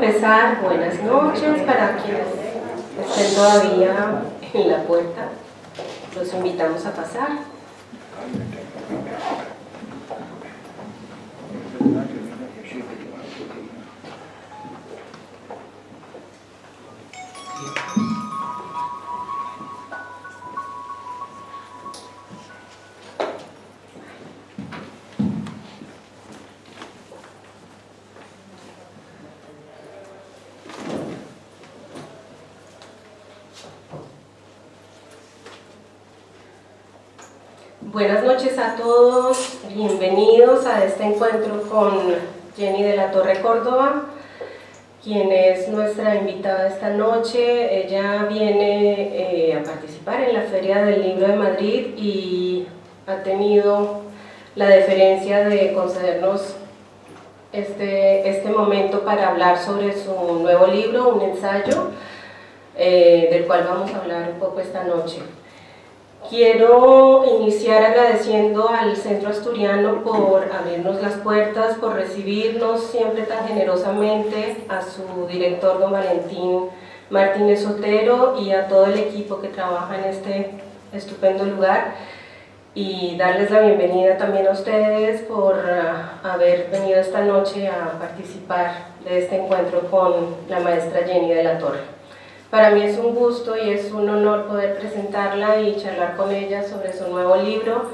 empezar, buenas noches para quienes estén todavía en la puerta. Los invitamos a pasar. Buenas noches a todos, bienvenidos a este encuentro con Jenny de la Torre Córdoba, quien es nuestra invitada esta noche. Ella viene a participar en la Feria del Libro de Madrid y ha tenido la deferencia de concedernos este momento para hablar sobre su nuevo libro, un ensayo, del cual vamos a hablar un poco esta noche. Quiero iniciar agradeciendo al Centro Asturiano por abrirnos las puertas, por recibirnos siempre tan generosamente, a su director don Valentín Martínez Otero y a todo el equipo que trabaja en este estupendo lugar, y darles la bienvenida también a ustedes por haber venido esta noche a participar de este encuentro con la maestra Jenny de la Torre. Para mí es un gusto y es un honor poder presentarla y charlar con ella sobre su nuevo libro.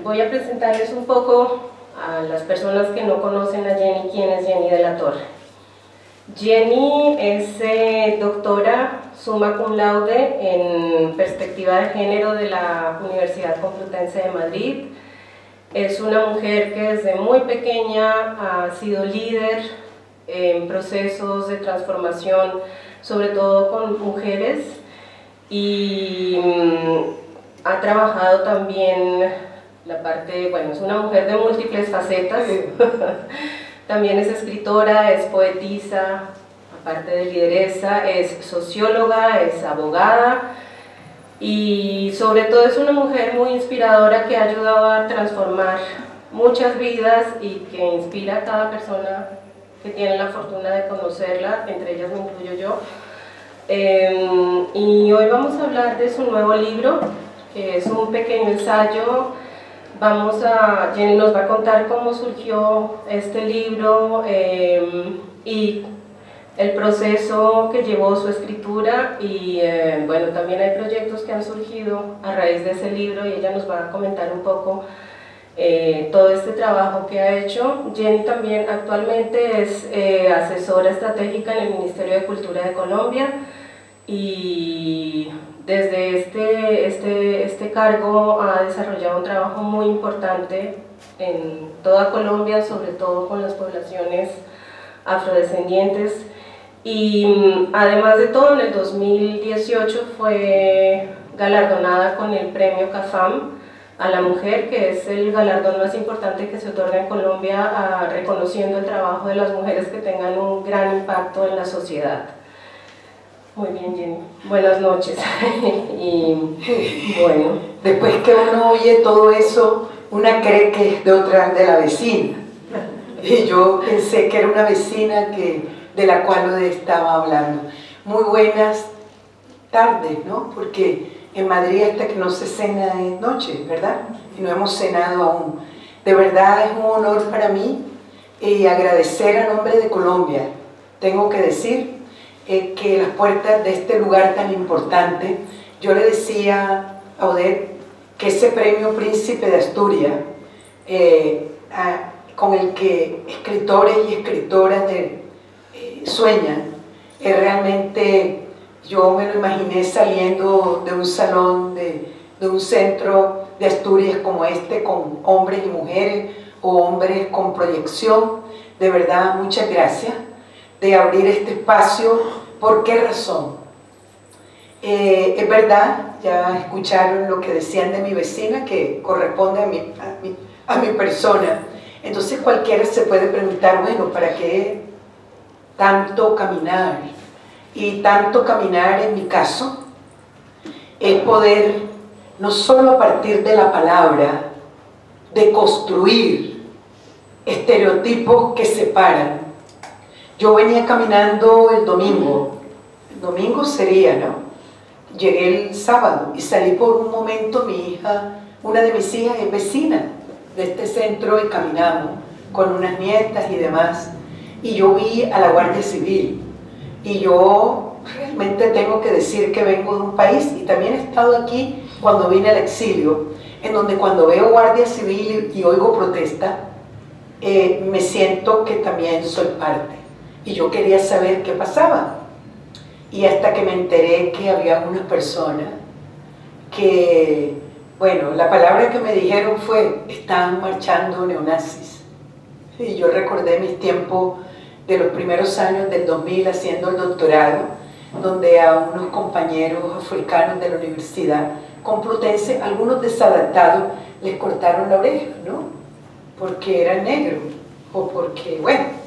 Voy a presentarles un poco a las personas que no conocen a Jenny, quién es Jenny de la Torre. Jenny es doctora summa cum laude en perspectiva de género de la Universidad Complutense de Madrid. Es una mujer que desde muy pequeña ha sido líder en procesos de transformación, sobre todo con mujeres, y ha trabajado también la parte, bueno, es una mujer de múltiples facetas, también es escritora, es poetisa, aparte de lideresa, es socióloga, es abogada, y sobre todo es una mujer muy inspiradora que ha ayudado a transformar muchas vidas y que inspira a cada persona que tienen la fortuna de conocerla, entre ellas me incluyo yo. Y hoy vamos a hablar de su nuevo libro, que es un pequeño ensayo. Jenny nos va a contar cómo surgió este libro y el proceso que llevó su escritura, y bueno, también hay proyectos que han surgido a raíz de ese libro, y ella nos va a comentar un poco todo este trabajo que ha hecho. Jenny también actualmente es asesora estratégica en el Ministerio de Cultura de Colombia, y desde este cargo ha desarrollado un trabajo muy importante en toda Colombia, sobre todo con las poblaciones afrodescendientes, y además de todo en el 2018 fue galardonada con el premio CAFAM a la mujer, que es el galardón más importante que se otorga en Colombia, reconociendo el trabajo de las mujeres que tengan un gran impacto en la sociedad. Muy bien, Jenny. Buenas noches. Y bueno, después que uno oye todo eso, una cree que es de la vecina. Y yo pensé que era una vecina de la cual le estaba hablando. Muy buenas tardes, ¿no? Porque en Madrid hasta que no se cena es noche, ¿verdad? Y no hemos cenado aún. De verdad es un honor para mí y agradecer a nombre de Colombia. Tengo que decir que las puertas de este lugar tan importante, yo le decía a Odette que ese premio Príncipe de Asturias, con el que escritores y escritoras sueñan, es realmente... Yo me lo imaginé saliendo de un salón, de un centro de Asturias como este, con hombres y mujeres, o hombres con proyección. De verdad, muchas gracias de abrir este espacio. ¿Por qué razón? Es verdad, ya escucharon lo que decían de mi vecina, que corresponde a mi persona. Entonces cualquiera se puede preguntar, bueno, ¿para qué tanto caminar? Y tanto caminar, en mi caso, es poder, no solo a partir de la palabra, de construir estereotipos que separan, Yo venía caminando el domingo sería, ¿no? Llegué el sábado y salí por un momento, mi hija, una de mis hijas es vecina de este centro y caminamos con unas nietas y demás. Y yo vi a la Guardia Civil y yo realmente tengo que decir que vengo de un país y también he estado aquí cuando vine al exilio, en donde cuando veo Guardia Civil y oigo protesta, me siento que también soy parte. Y yo quería saber qué pasaba. Y hasta que me enteré que había unas personas que, bueno, la palabra que me dijeron fue, estaban marchando neonazis. Y yo recordé mis tiempos de los primeros años del 2000 haciendo el doctorado, donde a unos compañeros africanos de la Universidad Complutense, algunos desadaptados, les cortaron la oreja, ¿no? Porque eran negros, o porque, bueno.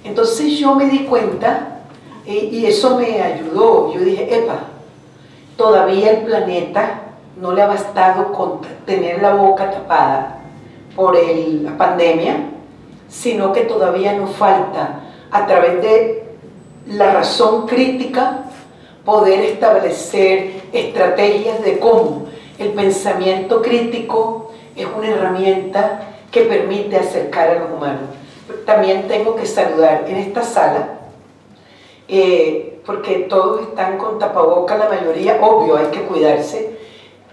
Entonces yo me di cuenta, y eso me ayudó. Yo dije, epa, todavía el planeta no le ha bastado con tener la boca tapada por la pandemia, sino que todavía nos falta, a través de la razón crítica, poder establecer estrategias de cómo el pensamiento crítico es una herramienta que permite acercar a los humanos. También tengo que saludar en esta sala, porque todos están con tapaboca, la mayoría, obvio, hay que cuidarse,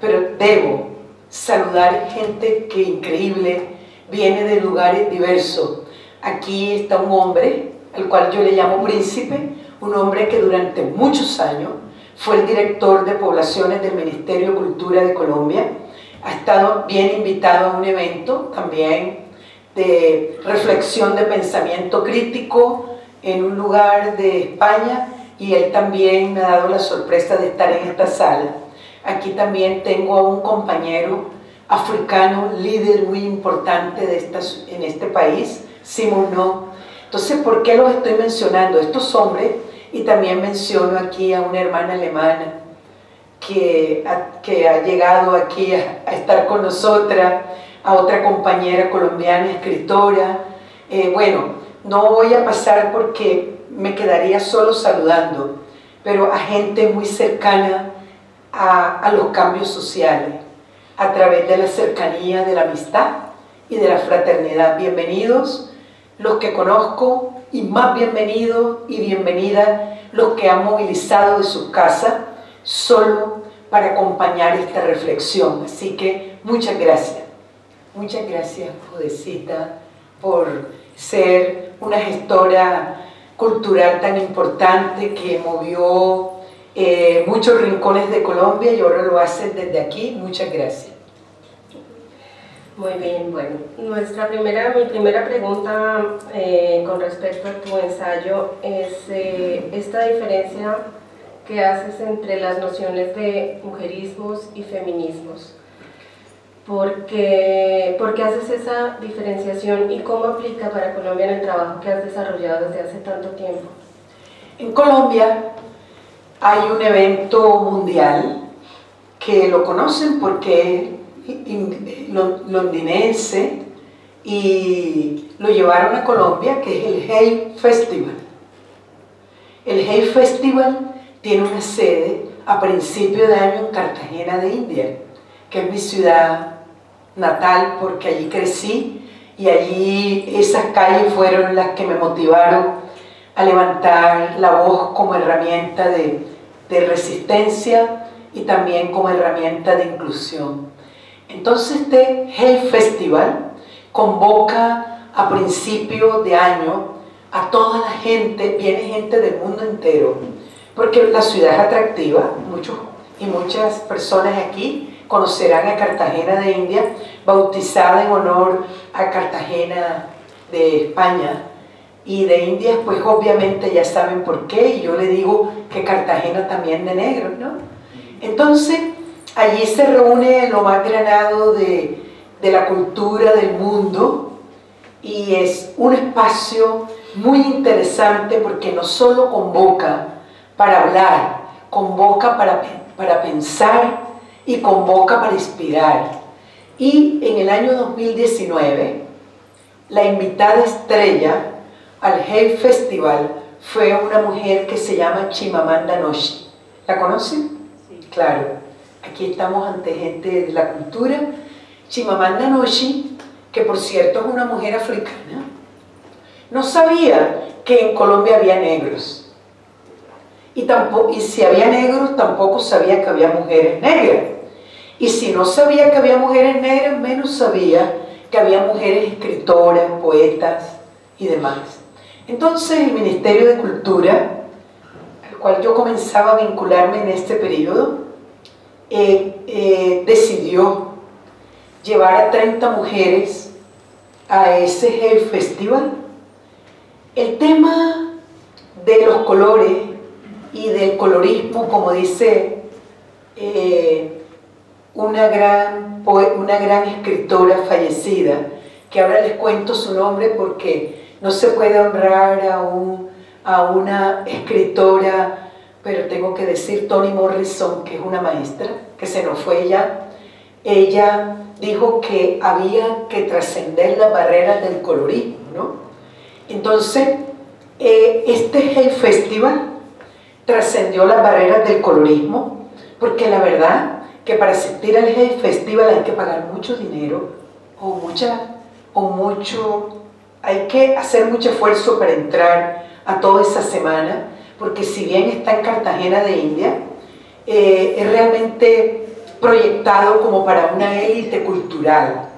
pero debo saludar gente que increíble, viene de lugares diversos. Aquí está un hombre, al cual yo le llamo príncipe, un hombre que durante muchos años fue el director de poblaciones del Ministerio de Cultura de Colombia, ha estado bien invitado a un evento también de reflexión de pensamiento crítico en un lugar de España, y él también me ha dado la sorpresa de estar en esta sala. Aquí también tengo a un compañero africano, líder muy importante en este país, Simon No. Entonces, ¿por qué los estoy mencionando? Estos hombres, y también menciono aquí a una hermana alemana que ha llegado aquí a estar con nosotras, a otra compañera colombiana, escritora. Bueno, no voy a pasar porque me quedaría solo saludando, pero a gente muy cercana a los cambios sociales, a través de la cercanía, de la amistad y de la fraternidad. Bienvenidos los que conozco, y más bienvenidos y bienvenidas los que han movilizado de sus casas solo para acompañar esta reflexión. Así que muchas gracias. Muchas gracias, Jodecita, por ser una gestora cultural tan importante que movió muchos rincones de Colombia y ahora lo hace desde aquí. Muchas gracias. Muy bien, bueno, mi primera pregunta con respecto a tu ensayo es esta diferencia que haces entre las nociones de mujerismos y feminismos. ¿Por qué haces esa diferenciación y cómo aplica para Colombia en el trabajo que has desarrollado desde hace tanto tiempo? En Colombia hay un evento mundial que lo conocen porque es londinense y lo llevaron a Colombia, que es el Hay Festival. El Hay Festival tiene una sede a principio de año en Cartagena de India, que es mi ciudad natal porque allí crecí, y allí esas calles fueron las que me motivaron a levantar la voz como herramienta de resistencia y también como herramienta de inclusión. Entonces este Hay Festival convoca a principio de año a toda la gente, viene gente del mundo entero, porque la ciudad es atractiva, muchas personas aquí conocerán a Cartagena de India, bautizada en honor a Cartagena de España, y de India, pues obviamente ya saben por qué, y yo le digo que Cartagena también de negros, ¿no? Entonces, allí se reúne lo más granado de la cultura del mundo, y es un espacio muy interesante porque no solo convoca para hablar, convoca para pensar y convoca para inspirar. Y en el año 2019, la invitada estrella al Hay Festival fue una mujer que se llama Chimamanda Ngozi. ¿La conocen? Sí. Claro, aquí estamos ante gente de la cultura. Chimamanda Ngozi, que por cierto es una mujer africana, no sabía que en Colombia había negros. Y si había negros, tampoco sabía que había mujeres negras. Y si no sabía que había mujeres negras, menos sabía que había mujeres escritoras, poetas y demás. Entonces el Ministerio de Cultura, al cual yo comenzaba a vincularme en este periodo, decidió llevar a 30 mujeres a ese Hay Festival. El tema de los colores y del colorismo, como dice una gran escritora fallecida, que ahora les cuento su nombre porque no se puede honrar a una escritora, pero tengo que decir Toni Morrison, que es una maestra, que se nos fue ya. Ella dijo que había que trascender las barreras del colorismo, ¿no? Entonces, este Hay Festival trascendió las barreras del colorismo, porque la verdad que para asistir al Hay Festival hay que pagar mucho dinero, hay que hacer mucho esfuerzo para entrar a toda esa semana, porque si bien está en Cartagena de India, es realmente proyectado como para una élite cultural.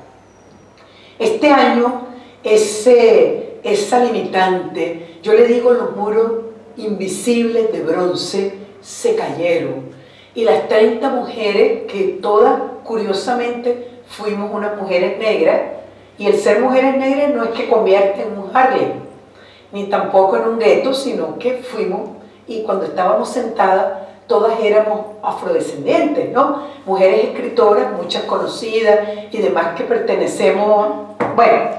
Este año esa limitante, yo le digo, los muros invisibles de bronce se cayeron, y las 30 mujeres, que todas curiosamente fuimos unas mujeres negras, y el ser mujeres negras no es que convierte en un Harlem, ni tampoco en un gueto, sino que fuimos, y cuando estábamos sentadas, todas éramos afrodescendientes, ¿no? Mujeres escritoras, muchas conocidas y demás que pertenecemos, bueno,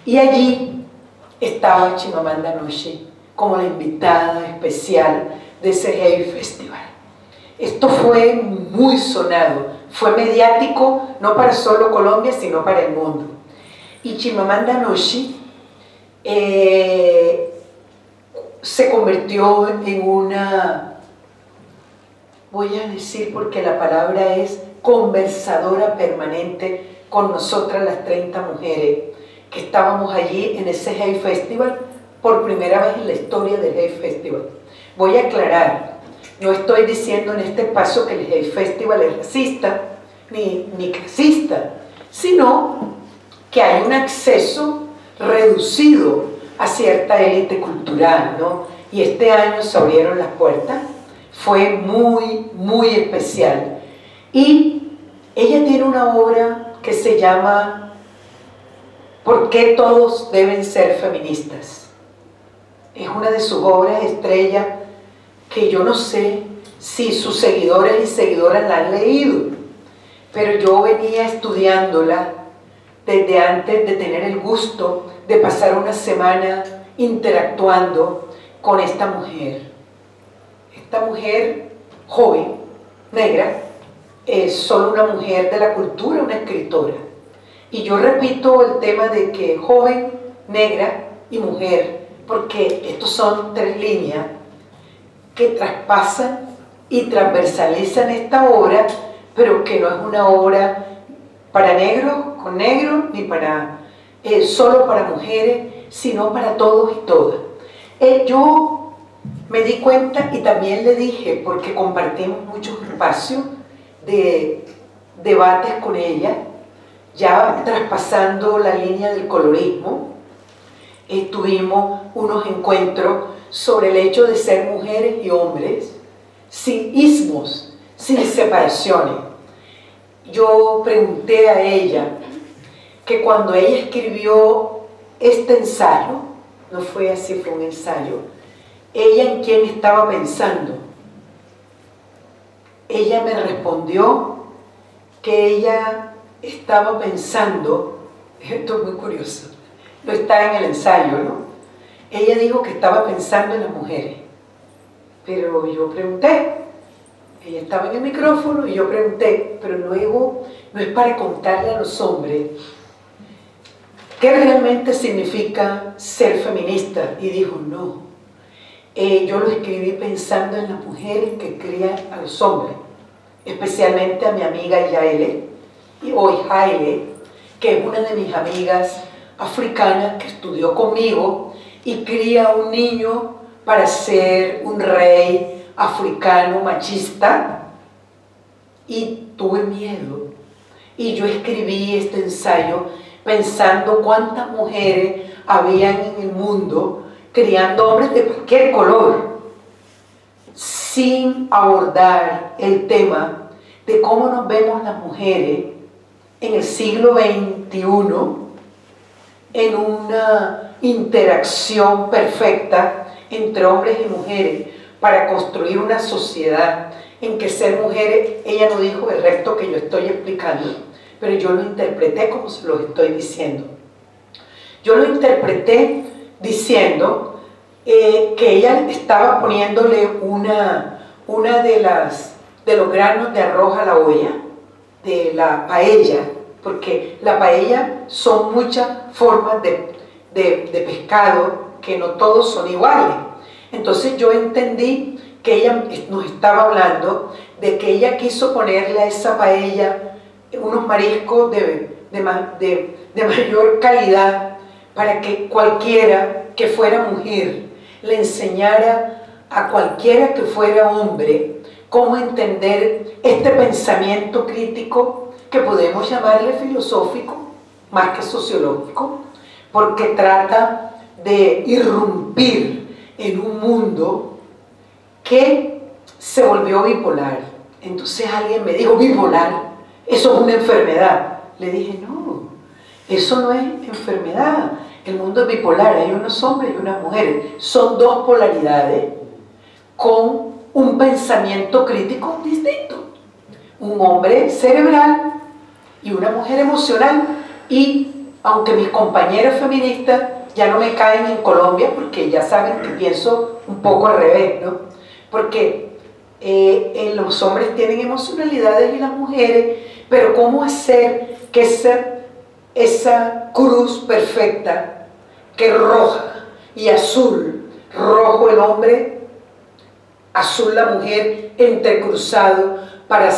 y allí estaba Chimamanda Ngozi como la invitada especial de ese Hay Festival. Esto fue muy sonado, fue mediático, no para solo Colombia, sino para el mundo. Y Chimamanda Ngozi se convirtió en una, voy a decir porque la palabra es conversadora permanente con nosotras las 30 mujeres que estábamos allí en ese Hay Festival por primera vez en la historia del Hay Festival. Voy a aclarar, no estoy diciendo en este espacio que el Hay Festival es racista ni clasista, sino que hay un acceso reducido a cierta élite cultural, ¿no? Y este año se abrieron las puertas, fue muy, muy especial. Y ella tiene una obra que se llama ¿Por qué todos deben ser feministas? Es una de sus obras estrella que yo no sé si sus seguidores y seguidoras la han leído, pero yo venía estudiándola desde antes de tener el gusto de pasar una semana interactuando con esta mujer. Esta mujer joven, negra, es solo una mujer de la cultura, una escritora. Y yo repito el tema de que joven, negra y mujer, porque estos son 3 líneas que traspasan y transversalizan esta obra, pero que no es una obra para negros, con negros, ni para solo para mujeres, sino para todos y todas. Yo me di cuenta y también le dije, porque compartimos muchos espacios de debates con ella, ya traspasando la línea del colorismo, tuvimos unos encuentros sobre el hecho de ser mujeres y hombres, sin ismos, sin separaciones. Yo pregunté a ella que cuando ella escribió este ensayo, no fue así, fue un ensayo, ella en quién estaba pensando. Ella me respondió que ella estaba pensando, esto es muy curioso, no está en el ensayo, ¿no? Ella dijo que estaba pensando en las mujeres, pero yo pregunté, ella estaba en el micrófono y yo pregunté, pero luego no es para contarle a los hombres ¿qué realmente significa ser feminista? Y dijo, no, yo lo escribí pensando en las mujeres que crían a los hombres, especialmente a mi amiga Yaele, o Jaile, que es una de mis amigas africanas que estudió conmigo y cría un niño para ser un rey africano machista, y tuve miedo. Y yo escribí este ensayo pensando cuántas mujeres habían en el mundo criando hombres de cualquier color, sin abordar el tema de cómo nos vemos las mujeres en el siglo XXI en una interacción perfecta entre hombres y mujeres para construir una sociedad en que ser mujeres, ella no dijo el resto que yo estoy explicando, pero yo lo interpreté como se los estoy diciendo. Yo lo interpreté diciendo que ella estaba poniéndole una de los granos de arroz a la olla, de la paella, porque la paella son muchas formas de pescado que no todos son iguales. Entonces yo entendí que ella nos estaba hablando de que ella quiso ponerle a esa paella unos mariscos de mayor calidad para que cualquiera que fuera mujer le enseñara a cualquiera que fuera hombre cómo entender este pensamiento crítico que podemos llamarle filosófico más que sociológico, porque trata de irrumpir en un mundo que se volvió bipolar. Entonces alguien me dijo, bipolar, eso es una enfermedad. Le dije, no, eso no es enfermedad. El mundo es bipolar, hay unos hombres y unas mujeres. Son dos polaridades con un pensamiento crítico distinto. Un hombre cerebral y una mujer emocional. Y aunque mis compañeras feministas ya no me caen en Colombia, porque ya saben que pienso un poco al revés, ¿no? Porque los hombres tienen emocionalidades y las mujeres, pero ¿cómo hacer que esa cruz perfecta, que es roja y azul, rojo el hombre, azul la mujer, entrecruzado para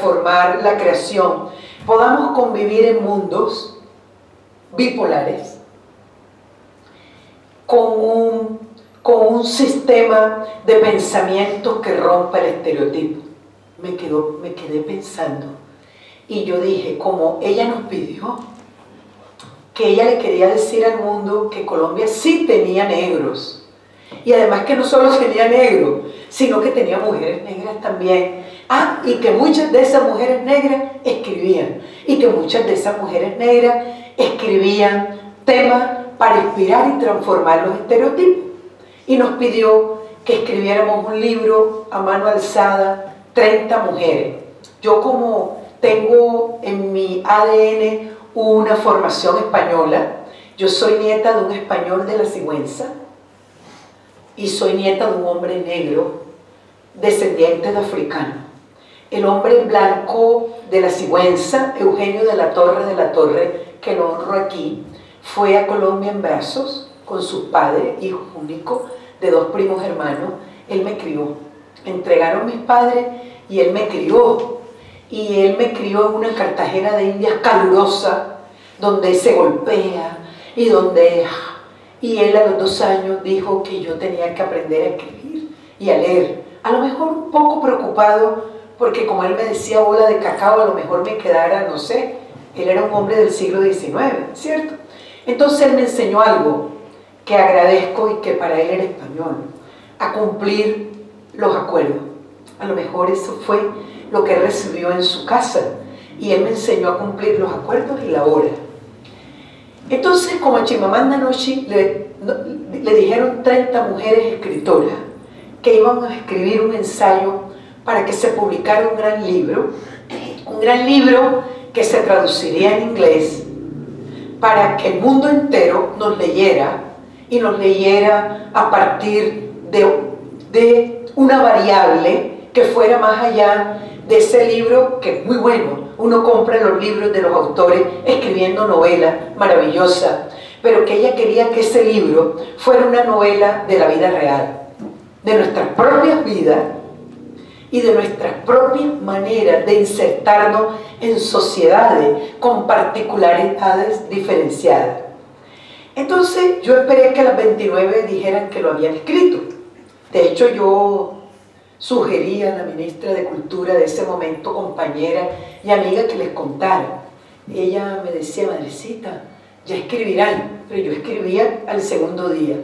formar la creación, podamos convivir en mundos bipolares con un sistema de pensamientos que rompa el estereotipo? Me quedé pensando, y yo dije, como ella nos pidió, que ella le quería decir al mundo que Colombia sí tenía negros, y además que no solo tenía negros, sino que tenía mujeres negras también. Y que muchas de esas mujeres negras escribían, y que muchas de esas mujeres negras escribían temas para inspirar y transformar los estereotipos. Y nos pidió que escribiéramos un libro a mano alzada, 30 mujeres. Yo, como tengo en mi ADN una formación española, yo soy nieta de un español de la Sigüenza y soy nieta de un hombre negro descendiente de africano. El hombre blanco de la Sigüenza, Eugenio de la Torre, que lo honro aquí, fue a Colombia en brazos con su padre, hijo único de 2 primos hermanos. Él me crió, me entregaron mis padres y él me crió. Y él me crió en una Cartagena de Indias calurosa, donde se golpea y él a los 2 años dijo que yo tenía que aprender a escribir y a leer. A lo mejor un poco preocupado, porque como él me decía bola de cacao, a lo mejor me quedara, no sé, él era un hombre del siglo XIX, ¿cierto? Entonces él me enseñó algo que agradezco y que para él era español, a cumplir los acuerdos. A lo mejor eso fue lo que recibió en su casa, y él me enseñó a cumplir los acuerdos y la hora. Entonces, como a Chimamanda Ngozi le dijeron 30 mujeres escritoras que iban a escribir un ensayo para que se publicara un gran libro que se traduciría en inglés, para que el mundo entero nos leyera, y nos leyera a partir de una variable que fuera más allá de ese libro que es muy bueno. Uno compra los libros de los autores escribiendo novelas maravillosas, pero que ella quería que ese libro fuera una novela de la vida real, de nuestras propias vidas y de nuestras propias maneras de insertarnos en sociedades con particularidades diferenciadas. Entonces yo esperé que las 29 dijeran que lo habían escrito. De hecho, yo sugería a la ministra de Cultura de ese momento, compañera y amiga, que les contara. Ella me decía, madrecita, ya escribirán, pero yo escribía al segundo día.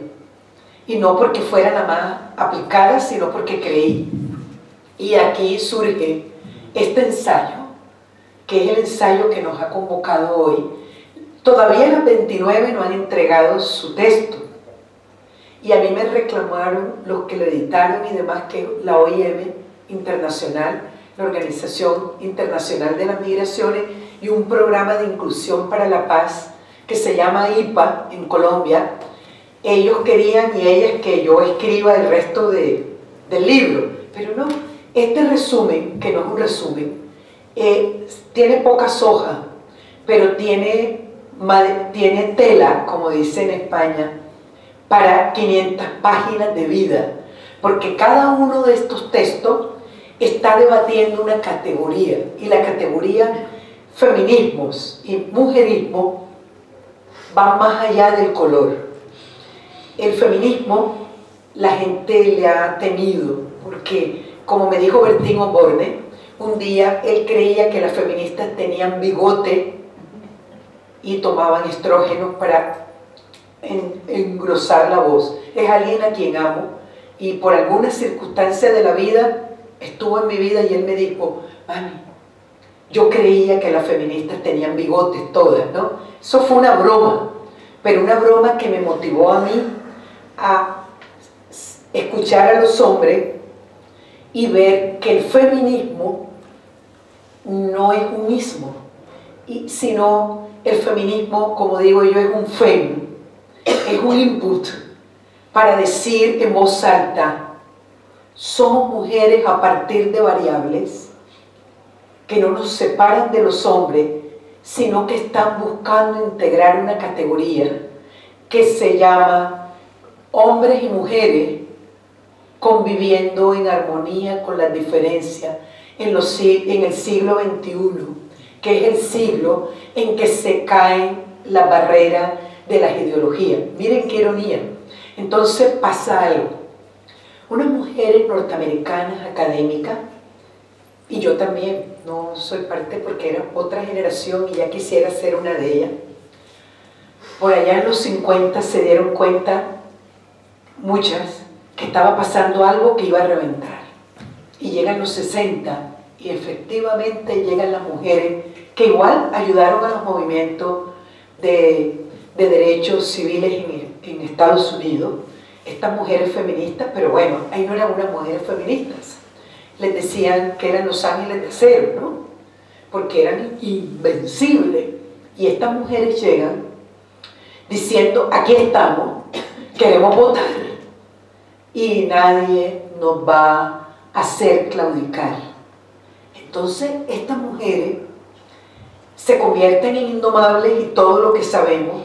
Y no porque fuera la más aplicada, sino porque creí. Y aquí surge este ensayo, que es el ensayo que nos ha convocado hoy. Todavía las 29 no han entregado su texto. Y a mí me reclamaron los que lo editaron y demás, que la OIM Internacional, la Organización Internacional de las Migraciones, y un programa de inclusión para la paz que se llama IPA en Colombia. Ellos querían y ellas que yo escriba el resto del libro, pero no. Este resumen, que no es un resumen, tiene pocas hojas, pero tiene tela, como dice en España, para 500 páginas de vida, porque cada uno de estos textos está debatiendo una categoría, y la categoría feminismos y mujerismo va más allá del color. El feminismo la gente le ha temido, porque, como me dijo Bertín Osborne, un día él creía que las feministas tenían bigote y tomaban estrógenos para engrosar la voz. Es alguien a quien amo y por alguna circunstancia de la vida estuvo en mi vida y él me dijo, mami, yo creía que las feministas tenían bigotes todas, ¿no? Eso fue una broma, pero una broma que me motivó a mí a escuchar a los hombres y ver que el feminismo no es un ismo, sino el feminismo, como digo yo, es un fem, es un input para decir en voz alta, somos mujeres a partir de variables que no nos separan de los hombres, sino que están buscando integrar una categoría que se llama hombres y mujeres conviviendo en armonía con las diferencias en el siglo XXI, que es el siglo en que se caen las barreras de las ideologías. Miren qué ironía. Entonces pasa algo. Unas mujeres norteamericanas académicas, y yo también, no soy parte porque era otra generación y ya quisiera ser una de ellas, por allá en los 50 se dieron cuenta, muchas, que estaba pasando algo que iba a reventar. Y llegan los 60 y efectivamente llegan las mujeres que igual ayudaron a los movimientos de derechos civiles en Estados Unidos, estas mujeres feministas, pero bueno, ahí no eran unas mujeres feministas, les decían que eran los ángeles de acero, ¿no? Porque eran invencibles, y estas mujeres llegan diciendo, aquí estamos, queremos votar, y nadie nos va a hacer claudicar. Entonces estas mujeres se convierten en indomables y todo lo que sabemos,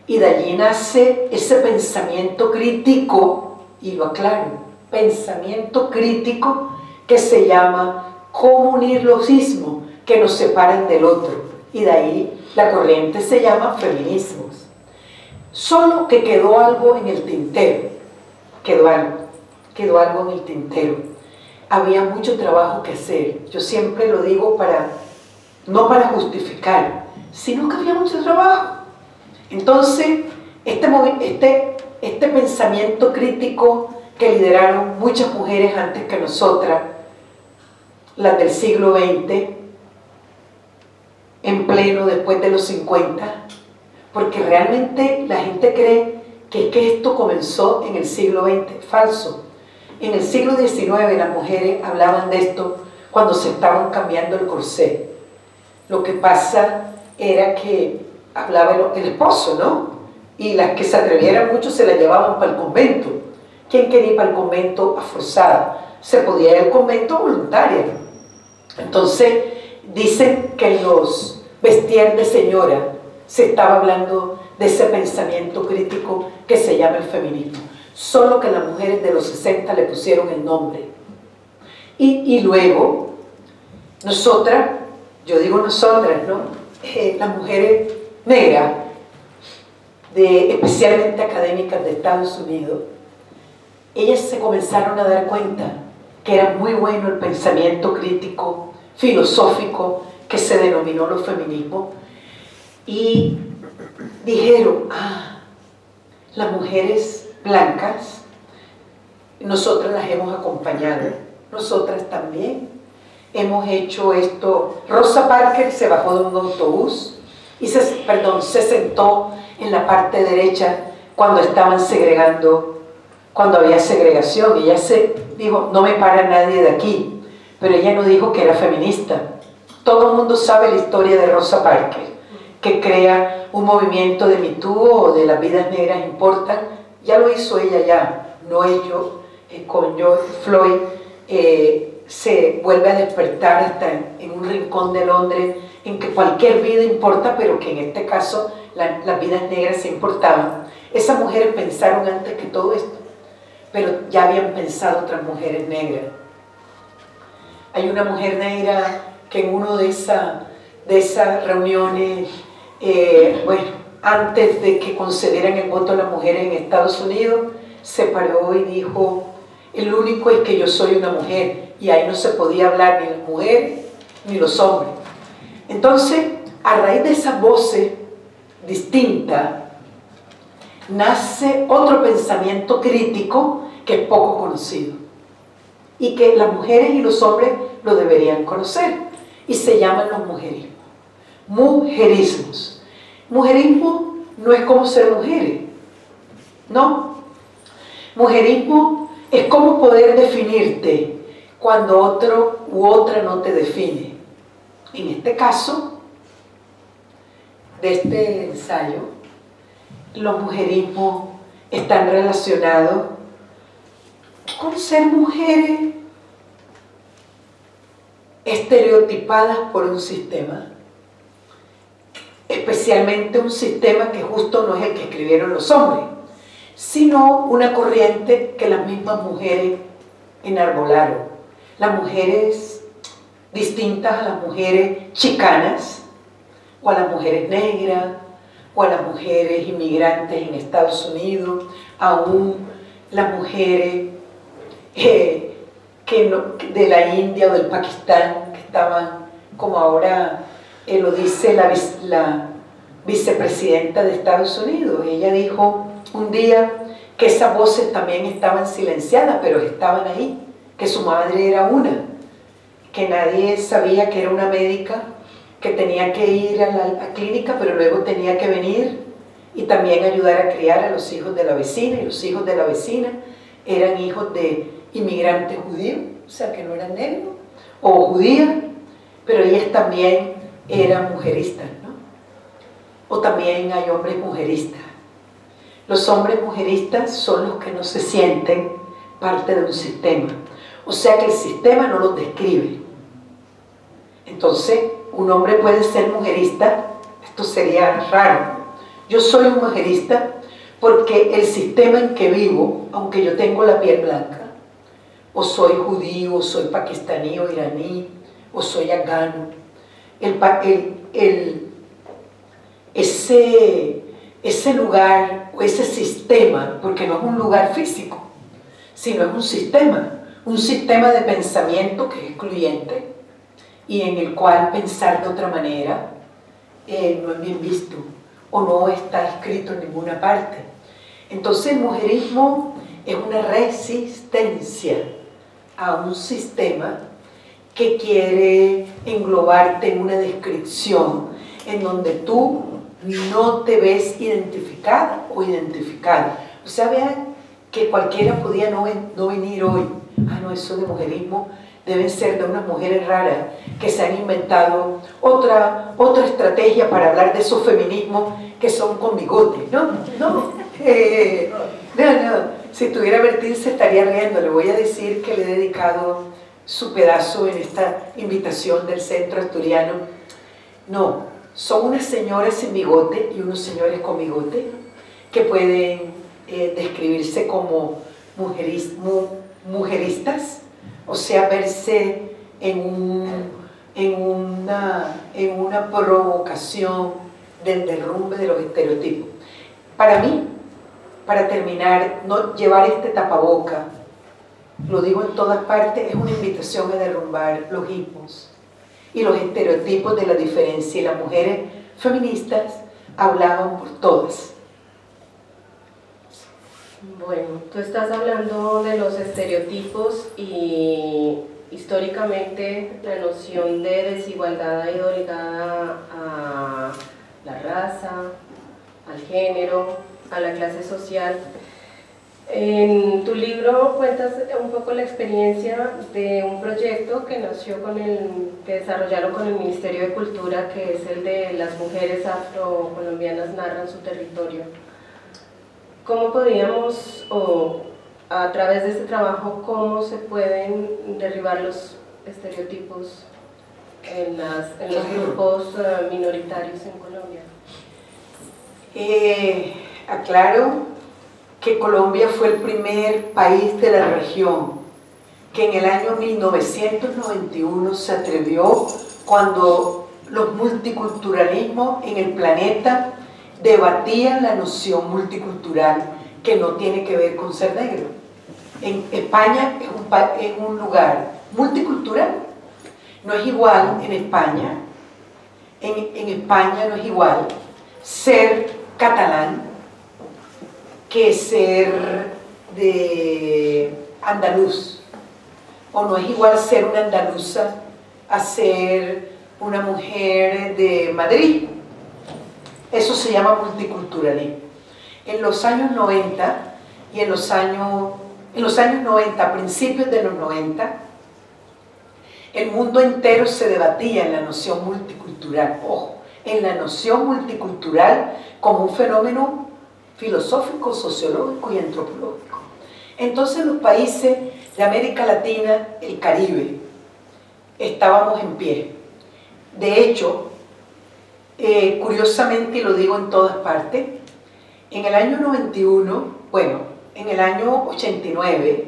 y de allí nace ese pensamiento crítico, y lo aclaro, pensamiento crítico que se llama cómo unir los ismos que nos separan del otro, y de ahí la corriente se llama feminismos. Solo que quedó algo en el tintero, quedó algo en el tintero. Había mucho trabajo que hacer. Yo siempre lo digo no para justificar, sino que había mucho trabajo. Entonces, este pensamiento crítico que lideraron muchas mujeres antes que nosotras, las del siglo XX, en pleno después de los 50, porque realmente la gente cree que esto comenzó en el siglo XX. Falso. En el siglo XIX las mujeres hablaban de esto cuando se estaban cambiando el corsé. Lo que pasa era que hablaba el esposo, ¿no? Y las que se atrevieran mucho se las llevaban para el convento. ¿Quién quería ir para el convento a forzada? Se podía ir al convento voluntaria. Entonces, dicen que en los vestier de señora se estaba hablando de ese pensamiento crítico que se llama el feminismo. Solo que las mujeres de los 60 le pusieron el nombre. Y luego, nosotras, yo digo nosotras, ¿no? Las mujeres negras, especialmente académicas de Estados Unidos, ellas se comenzaron a dar cuenta que era muy bueno el pensamiento crítico, filosófico, que se denominó los feminismos, y dijeron, las mujeres blancas, nosotras las hemos acompañado, nosotras también hemos hecho esto. Rosa Parks se bajó de un autobús y se sentó en la parte derecha cuando estaban segregando, cuando había segregación. Ella se dijo, no me para nadie de aquí, pero ella no dijo que era feminista. Todo el mundo sabe la historia de Rosa Parks, que crea un movimiento de Me Too o de las vidas negras importan. Ya lo hizo ella ya, no ello, con George Floyd. Se vuelve a despertar hasta en un rincón de Londres en que cualquier vida importa, pero que en este caso las vidas negras se importaban. Esas mujeres pensaron antes que todo esto, pero ya habían pensado otras mujeres negras. Hay una mujer negra que en una de esas reuniones, bueno, antes de que concedieran el voto a las mujeres en Estados Unidos, se paró y dijo, el único es que yo soy una mujer, y ahí no se podía hablar ni las mujeres ni los hombres. Entonces, a raíz de esas voces distintas, nace otro pensamiento crítico que es poco conocido y que las mujeres y los hombres lo deberían conocer, y se llaman los mujerismos. Mujerismos. Mujerismo no es como ser mujeres, no. Mujerismo es como poder definirte cuando otro u otra no te define. En este caso, de este ensayo, los mujerismos están relacionados con ser mujeres estereotipadas por un sistema, especialmente un sistema que justo no es el que escribieron los hombres, sino una corriente que las mismas mujeres enarbolaron. Las mujeres distintas a las mujeres chicanas, o a las mujeres negras, o a las mujeres inmigrantes en Estados Unidos, aún las mujeres de la India o del Pakistán, que estaban, como ahora lo dice la vicepresidenta de Estados Unidos. Ella dijo un día que esas voces también estaban silenciadas, pero estaban ahí, que su madre era una, que nadie sabía que era una médica, que tenía que ir a la clínica, pero luego tenía que venir y también ayudar a criar a los hijos de la vecina, y los hijos de la vecina eran hijos de inmigrantes judíos, o sea que no eran negros o judías, pero ellas también eran mujeristas, ¿no? O también hay hombres mujeristas. Los hombres mujeristas son los que no se sienten parte de un sistema, o sea que el sistema no los describe. Entonces, un hombre puede ser mujerista, esto sería raro. Yo soy un mujerista porque el sistema en que vivo, aunque yo tengo la piel blanca, o soy judío, o soy pakistaní o iraní, o soy afgano, ese lugar o ese sistema, porque no es un lugar físico, sino es un sistema de pensamiento que es excluyente y en el cual pensar de otra manera no es bien visto o no está escrito en ninguna parte. Entonces el mujerismo es una resistencia a un sistema que quiere englobarte en una descripción en donde tú no te ves identificada o identificado. O sea, vean que cualquiera podía no venir hoy. No, eso de mujerismo deben ser de unas mujeres raras que se han inventado otra estrategia para hablar de esos feminismos que son con bigotes. No. Si tuviera vertirse estaría riendo. Le voy a decir que le he dedicado su pedazo en esta invitación del Centro Asturiano. No, son unas señoras sin bigote y unos señores con bigote que pueden describirse como mujeristas, o sea, verse en una provocación del derrumbe de los estereotipos. Para mí, para terminar, no llevar este tapaboca, lo digo en todas partes, es una invitación a derrumbar los hipos y los estereotipos de la diferencia, y las mujeres feministas hablaban por todas. Bueno, tú estás hablando de los estereotipos y históricamente la noción de desigualdad ha ido ligada a la raza, al género, a la clase social. En tu libro cuentas un poco la experiencia de un proyecto que nació que desarrollaron con el Ministerio de Cultura, que es el de las mujeres afrocolombianas narran su territorio. ¿Cómo podríamos, o a través de este trabajo, cómo se pueden derribar los estereotipos en los grupos minoritarios en Colombia? Aclaro que Colombia fue el primer país de la región que en el año 1991 se atrevió, cuando los multiculturalismos en el planeta debatían la noción multicultural, que no tiene que ver con ser negro. En España es un lugar multicultural, no es igual en España, en España no es igual ser catalán que ser de andaluz, o no es igual ser una andaluza a ser una mujer de Madrid. Eso se llama multiculturalismo. En los años 90 y en los años 90, a principios de los 90, el mundo entero se debatía en la noción multicultural, ojo, en la noción multicultural como un fenómeno filosófico, sociológico y antropológico. Entonces los países de América Latina, el Caribe, estábamos en pie. De hecho, curiosamente, y lo digo en todas partes, en el año 91, bueno, en el año 89,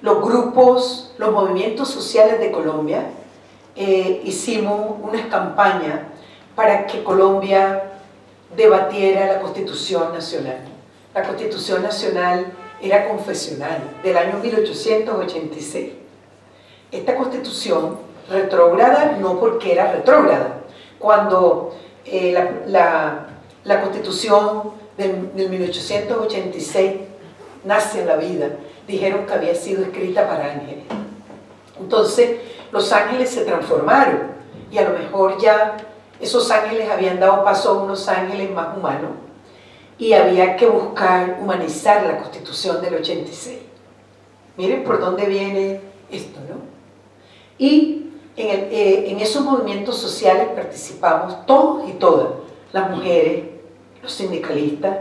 los grupos, los movimientos sociales de Colombia, hicimos unas campañas para que Colombia debatiera la Constitución Nacional. La Constitución Nacional era confesional, del año 1886. Esta Constitución, retrógrada, no porque era retrógrada. Cuando la Constitución del 1886 nace en la vida, dijeron que había sido escrita para ángeles. Entonces, los ángeles se transformaron, y a lo mejor ya esos ángeles habían dado paso a unos ángeles más humanos, y había que buscar humanizar la Constitución del 86. Miren por dónde viene esto, ¿no? Y en esos movimientos sociales participamos todos y todas, las mujeres, los sindicalistas,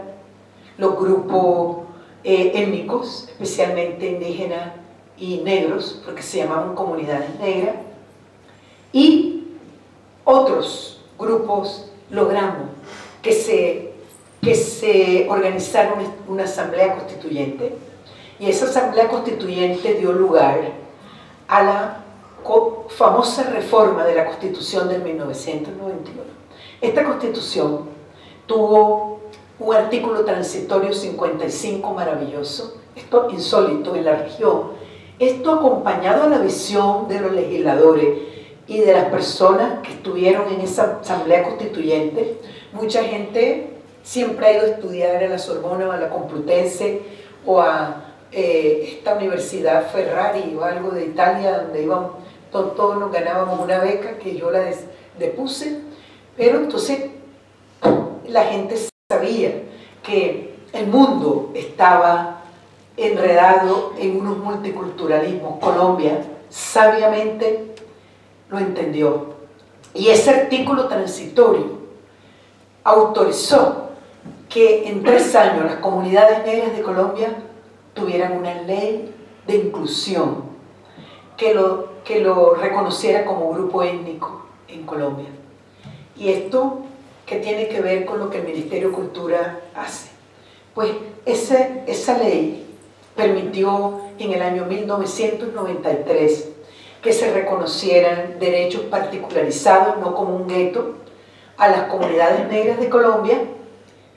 los grupos étnicos, especialmente indígenas y negros, porque se llamaban comunidades negras, y otros grupos. Logramos que se organizara una asamblea constituyente, y esa asamblea constituyente dio lugar a la famosa reforma de la Constitución del 1991. Esta Constitución tuvo un artículo transitorio 55 maravilloso, esto insólito en la región, esto acompañado a la visión de los legisladores y de las personas que estuvieron en esa asamblea constituyente. Mucha gente siempre ha ido a estudiar a la Sorbona o a la Complutense o a esta Universidad Ferrari o algo de Italia, donde íbamos, todos nos ganábamos una beca que yo la depuse, pero entonces la gente sabía que el mundo estaba enredado en unos multiculturalismos. Colombia sabiamente lo entendió, y ese artículo transitorio autorizó que en 3 años las comunidades negras de Colombia tuvieran una ley de inclusión que lo reconociera como grupo étnico en Colombia. Y esto, ¿qué tiene que ver con lo que el Ministerio de Cultura hace? Pues esa ley permitió en el año 1993 que se reconocieran derechos particularizados, no como un gueto, a las comunidades negras de Colombia,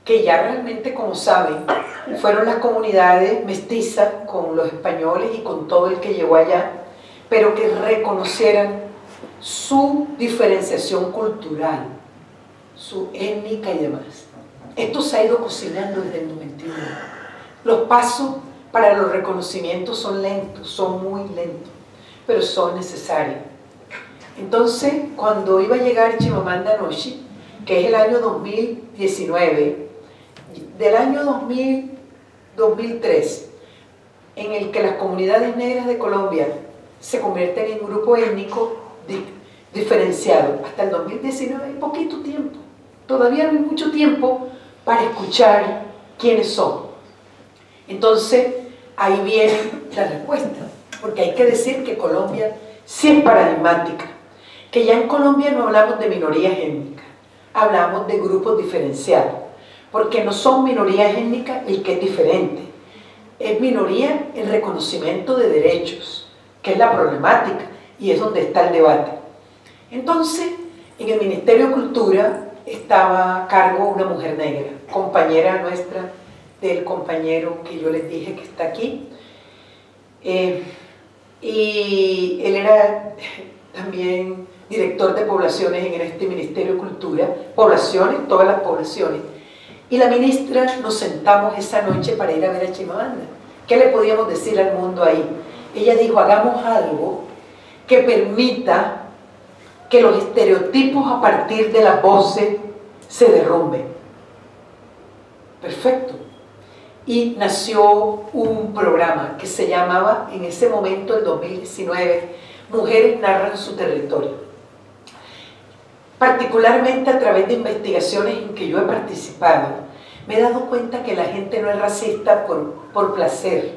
que ya realmente, como saben, fueron las comunidades mestizas con los españoles y con todo el que llegó allá, pero que reconocieran su diferenciación cultural, su étnica y demás. Esto se ha ido cocinando desde el 91. Los pasos para los reconocimientos son lentos, son muy lentos, pero son necesarios. Entonces, cuando iba a llegar Chimamanda Ngozi, que es el año 2019, del año 2003, en el que las comunidades negras de Colombia se convierten en grupo étnico diferenciado, hasta el 2019 hay poquito tiempo, todavía no hay mucho tiempo para escuchar quiénes son. Entonces, ahí viene la respuesta, porque hay que decir que Colombia sí es paradigmática, que ya en Colombia no hablamos de minorías étnicas, hablamos de grupos diferenciados, porque no son minorías étnicas el que es diferente, es minoría el reconocimiento de derechos, que es la problemática y es donde está el debate. Entonces, en el Ministerio de Cultura estaba a cargo una mujer negra, compañera nuestra del compañero que yo les dije que está aquí, y él era también director de poblaciones en este Ministerio de Cultura, poblaciones, todas las poblaciones, y la ministra nos sentamos esa noche para ir a ver a Chimamanda. ¿Qué le podíamos decir al mundo ahí? Ella dijo, hagamos algo que permita que los estereotipos a partir de las voces se derrumben. Perfecto. Y nació un programa que se llamaba, en ese momento, el 2019, Mujeres Narran Su Territorio. Particularmente a través de investigaciones en que yo he participado, me he dado cuenta que la gente no es racista por placer.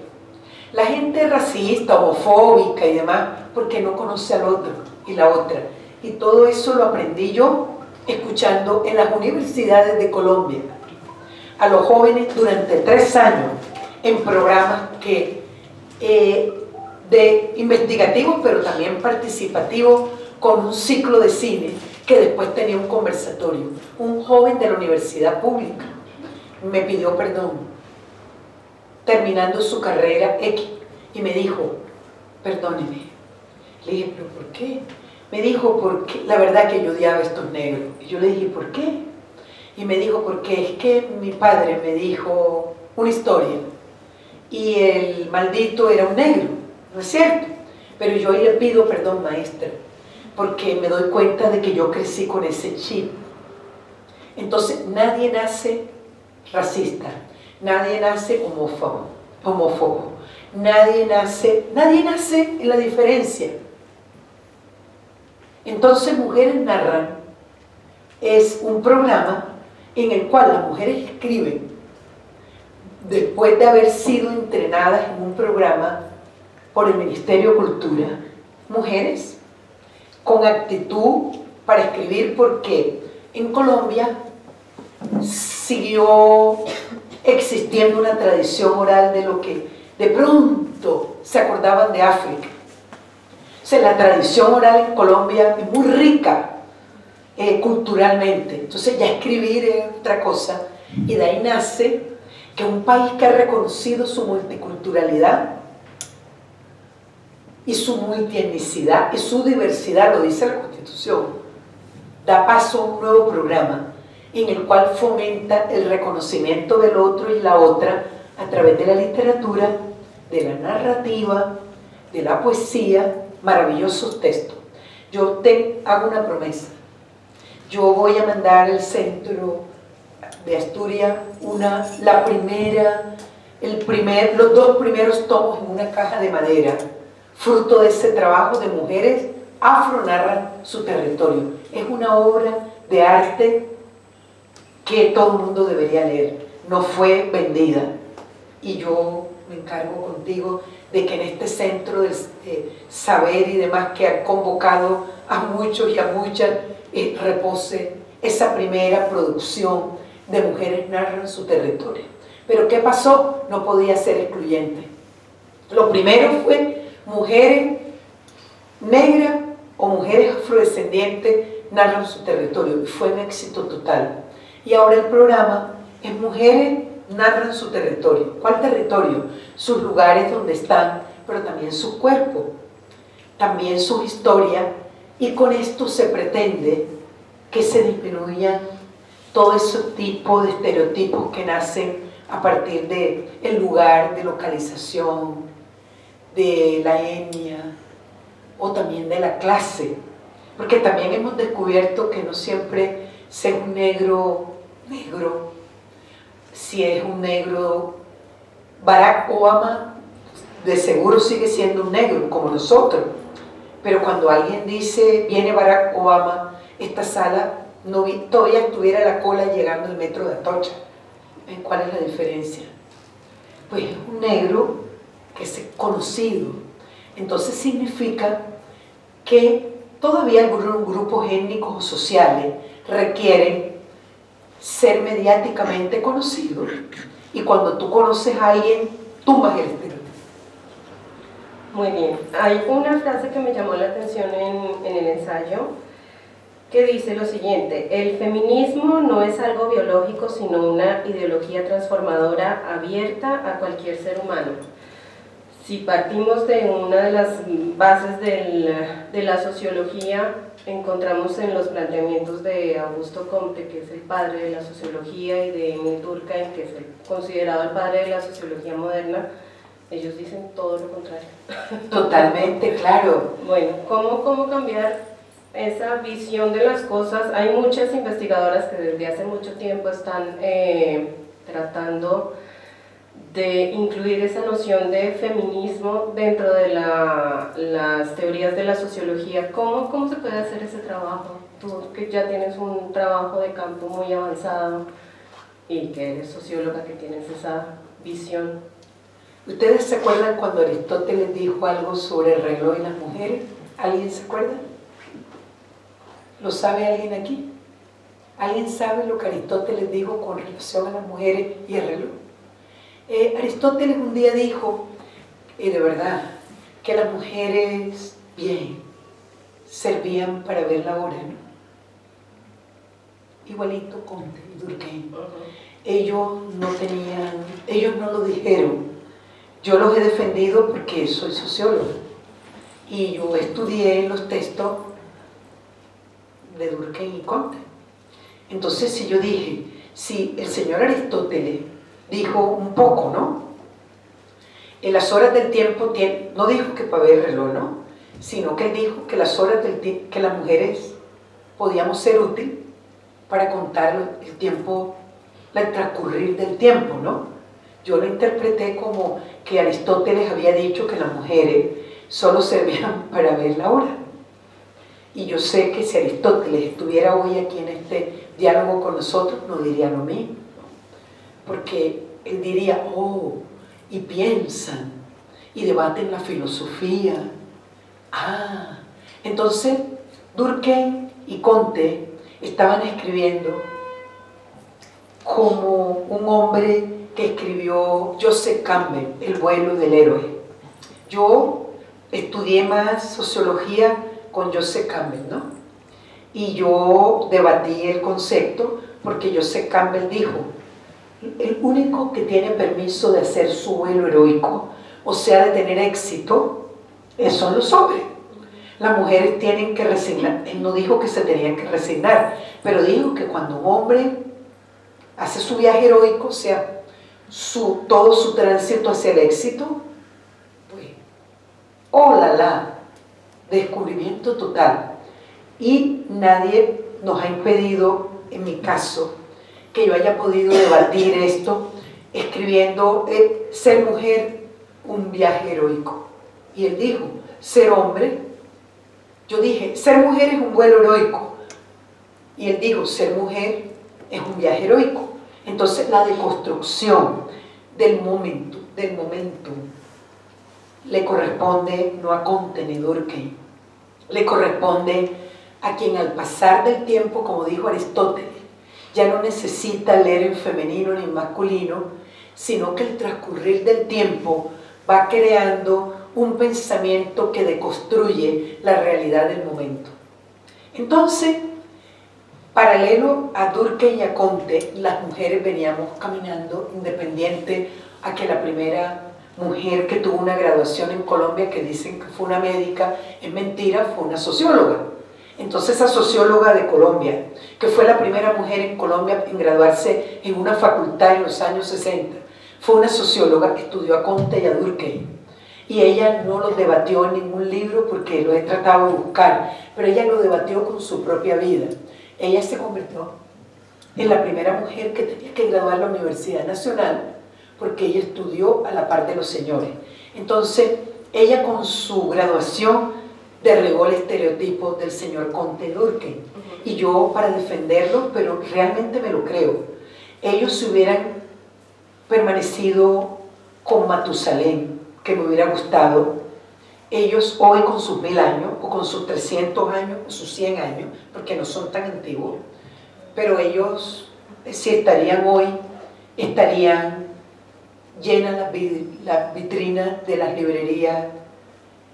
La gente es racista, homofóbica y demás, porque no conoce al otro y la otra. Y todo eso lo aprendí yo escuchando en las universidades de Colombia a los jóvenes durante 3 años en programas de investigativos, pero también participativos, con un ciclo de cine que después tenía un conversatorio. Un joven de la universidad pública me pidió perdón terminando su carrera X y me dijo, perdóneme. Le dije, ¿pero por qué? Me dijo, porque la verdad que yo odiaba a estos negros. Y yo le dije, ¿por qué? Y me dijo, porque es que mi padre me dijo una historia y el maldito era un negro, ¿no es cierto? Pero yo hoy le pido perdón, maestra, porque me doy cuenta de que yo crecí con ese chip. Entonces, nadie nace racista, nadie nace homófobo, nadie nace en la diferencia. Entonces, Mujeres Narran es un programa en el cual las mujeres escriben, después de haber sido entrenadas en un programa por el Ministerio de Cultura, mujeres con actitud para escribir, porque en Colombia siguió existiendo una tradición oral de lo que de pronto se acordaban de África. O sea, la tradición oral en Colombia es muy rica culturalmente, entonces ya escribir es otra cosa, y de ahí nace que un país que ha reconocido su multiculturalidad y su multietnicidad y su diversidad, lo dice la Constitución, da paso a un nuevo programa en el cual fomenta el reconocimiento del otro y la otra a través de la literatura, de la narrativa, de la poesía, maravillosos textos. Yo te hago una promesa. Yo voy a mandar al centro de Asturias los 2 primeros tomos en una caja de madera, fruto de ese trabajo de mujeres afro narran su territorio. Es una obra de arte que todo el mundo debería leer. No fue vendida y yo me encargo contigo de que en este centro del saber y demás que han convocado a muchos y a muchas, repose esa primera producción de Mujeres Narran su Territorio. Pero ¿qué pasó? No podía ser excluyente. Lo primero fue mujeres negras o mujeres afrodescendientes narran su territorio, y fue un éxito total. Y ahora el programa es Mujeres Narran su Territorio. ¿Cuál territorio? Sus lugares donde están, pero también su cuerpo, también su historia, y con esto se pretende que se disminuyan todo ese tipo de estereotipos que nacen a partir del lugar de localización, de la etnia o también de la clase, porque también hemos descubierto que no siempre ser un negro, si es un negro, Barack Obama de seguro sigue siendo un negro como nosotros, pero cuando alguien dice viene Barack Obama, esta sala no todavía estuviera la cola llegando al metro de Atocha. ¿Cuál es la diferencia? Pues es un negro que es conocido, entonces significa que todavía algunos grupos étnicos o sociales requieren ser mediáticamente conocidos, y cuando tú conoces a alguien, tumbas el estereotipo. Muy bien, hay una frase que me llamó la atención en el ensayo, que dice lo siguiente: el feminismo no es algo biológico, sino una ideología transformadora abierta a cualquier ser humano. Si partimos de una de las bases de la sociología, encontramos en los planteamientos de Augusto Comte, que es el padre de la sociología, y de Emil Durkheim, que es considerado el padre de la sociología moderna, ellos dicen todo lo contrario. Totalmente, claro. Bueno, ¿cómo cambiar esa visión de las cosas? Hay muchas investigadoras que desde hace mucho tiempo están tratando de incluir esa noción de feminismo dentro de las teorías de la sociología. ¿Cómo se puede hacer ese trabajo? Tú que ya tienes un trabajo de campo muy avanzado y que eres socióloga, que tienes esa visión. ¿Ustedes se acuerdan cuando Aristóteles dijo algo sobre el reloj y las mujeres? ¿Alguien se acuerda? ¿Lo sabe alguien aquí? ¿Alguien sabe lo que Aristóteles dijo con relación a las mujeres y el reloj? Aristóteles un día dijo, y de verdad, que las mujeres, bien, servían para ver la hora, ¿no? Igualito Comte y Durkheim. Ellos no lo dijeron. Yo los he defendido porque soy socióloga y yo estudié los textos de Durkheim y Comte. Entonces, si yo dije, si el señor Aristóteles dijo un poco, ¿no? En las horas del tiempo, no dijo que para ver el reloj, ¿no? Sino que él dijo que las horas del tiempo, que las mujeres podíamos ser útiles para contar el tiempo, el transcurrir del tiempo, ¿no? Yo lo interpreté como que Aristóteles había dicho que las mujeres solo servían para ver la hora. Y yo sé que si Aristóteles estuviera hoy aquí en este diálogo con nosotros, no diría lo mismo. Porque él diría, oh, y piensan, y debaten la filosofía. Ah, entonces Durkheim y Comte estaban escribiendo como un hombre que escribió Joseph Campbell, El vuelo del héroe. Yo estudié más sociología con Joseph Campbell, ¿no? Y yo debatí el concepto porque Joseph Campbell dijo, el único que tiene permiso de hacer su vuelo heroico, o sea, de tener éxito, son los hombres. Las mujeres tienen que resignar. Él no dijo que se tenían que resignar, pero dijo que cuando un hombre hace su viaje heroico, o sea, todo su tránsito hacia el éxito, pues, oh la la, descubrimiento total. Y nadie nos ha impedido, en mi caso, que yo haya podido debatir esto escribiendo ser mujer, un viaje heroico. Y él dijo, ser hombre, yo dije, ser mujer es un vuelo heroico. Y él dijo, ser mujer es un viaje heroico. Entonces la deconstrucción del momento, del momento le corresponde no a Comte ni Durkheim, le corresponde a quien al pasar del tiempo, como dijo Aristóteles, ya no necesita leer en femenino ni en masculino, sino que el transcurrir del tiempo va creando un pensamiento que deconstruye la realidad del momento. Entonces, paralelo a Durkheim y a Comte, las mujeres veníamos caminando independiente a que la primera mujer que tuvo una graduación en Colombia, que dicen que fue una médica, es mentira, fue una socióloga. Entonces esa socióloga de Colombia, que fue la primera mujer en Colombia en graduarse en una facultad en los años 60, fue una socióloga que estudió a Comte y a Durkheim. Y ella no los debatió en ningún libro porque lo he tratado de buscar, pero ella lo debatió con su propia vida. Ella se convirtió en la primera mujer que tenía que graduar a la Universidad Nacional porque ella estudió a la par de los señores. Entonces, ella con su graduación derribó el estereotipo del señor Comte Durkheim. Y yo, para defenderlo, pero realmente me lo creo, ellos se hubieran permanecido con Matusalén, que me hubiera gustado, ellos hoy con sus 1000 años, o con sus 300 años, o sus 100 años, porque no son tan antiguos, pero ellos, si estarían hoy, estarían llenas las vitrinas de las librerías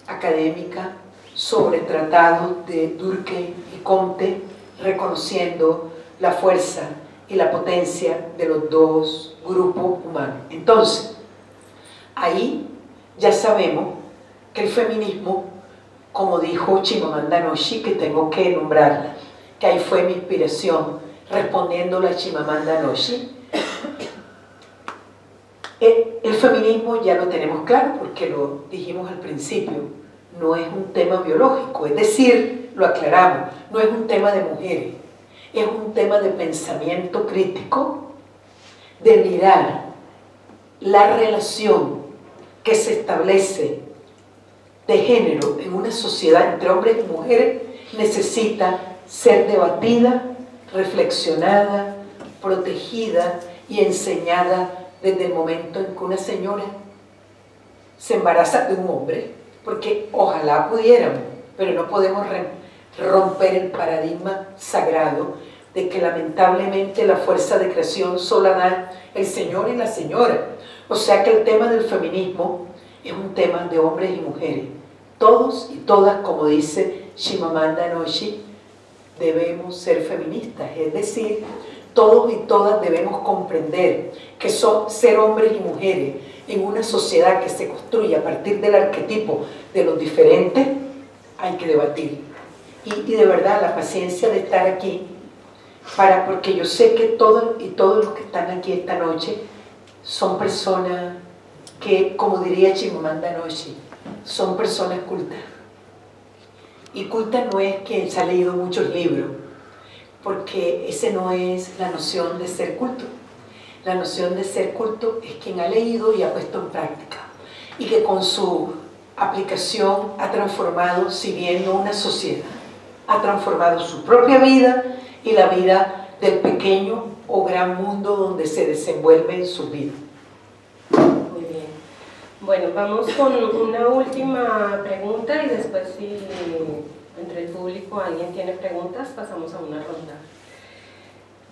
académicas sobre tratados de Durkheim y Comte, reconociendo la fuerza y la potencia de los dos grupos humanos. Entonces, ahí ya sabemos que el feminismo, como dijo Chimamanda Ngozi, que tengo que nombrarla, que ahí fue mi inspiración, respondiéndole a Chimamanda Ngozi, el feminismo ya lo tenemos claro porque lo dijimos al principio, no es un tema biológico, es decir, lo aclaramos, no es un tema de mujeres, es un tema de pensamiento crítico, de mirar la relación que se establece de género en una sociedad entre hombres y mujeres, necesita ser debatida, reflexionada, protegida y enseñada desde el momento en que una señora se embaraza de un hombre, porque ojalá pudiéramos, pero no podemos romper el paradigma sagrado de que lamentablemente la fuerza de creación sola da el señor y la señora. O sea que el tema del feminismo es un tema de hombres y mujeres. Todos y todas, como dice Chimamanda Ngozi, debemos ser feministas, es decir, todos y todas debemos comprender que ser hombres y mujeres en una sociedad que se construye a partir del arquetipo de los diferentes, hay que debatir. Y de verdad, la paciencia de estar aquí, porque yo sé que todos y todos los que están aquí esta noche son personas que, como diría Chimamanda Ngozi, son personas cultas. Y culta no es quien se ha leído muchos libros, porque esa no es la noción de ser culto. La noción de ser culto es quien ha leído y ha puesto en práctica, y que con su aplicación ha transformado, si bien no una sociedad, ha transformado su propia vida y la vida del pequeño o gran mundo donde se desenvuelve en su vida. Muy bien. Bueno, vamos con una última pregunta y después, si entre el público alguien tiene preguntas, pasamos a una ronda.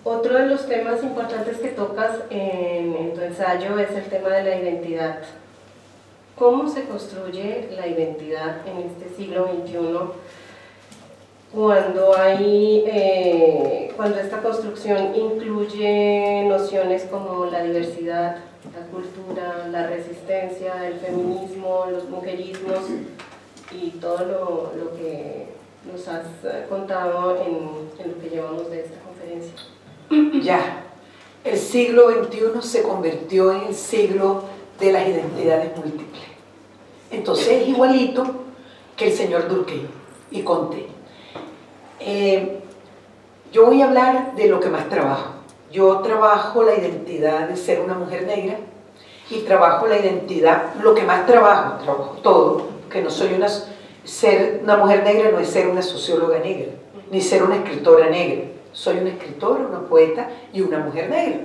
Otro de los temas importantes que tocas en tu ensayo es el tema de la identidad. ¿Cómo se construye la identidad en este siglo XXI cuando esta construcción incluye nociones como la diversidad, la cultura, la resistencia, el feminismo, los mujerismos y todo lo que nos has contado en lo que llevamos de esta conferencia? Ya, el siglo XXI se convirtió en el siglo de las identidades múltiples. Entonces es igualito que el señor Durkheim y Comte. Yo voy a hablar de lo que más trabajo. Yo trabajo la identidad de ser una mujer negra y trabajo la identidad, lo que más trabajo todo, que no soy ser una mujer negra no es ser una socióloga negra, ni ser una escritora negra. Soy una escritora, una poeta y una mujer negra.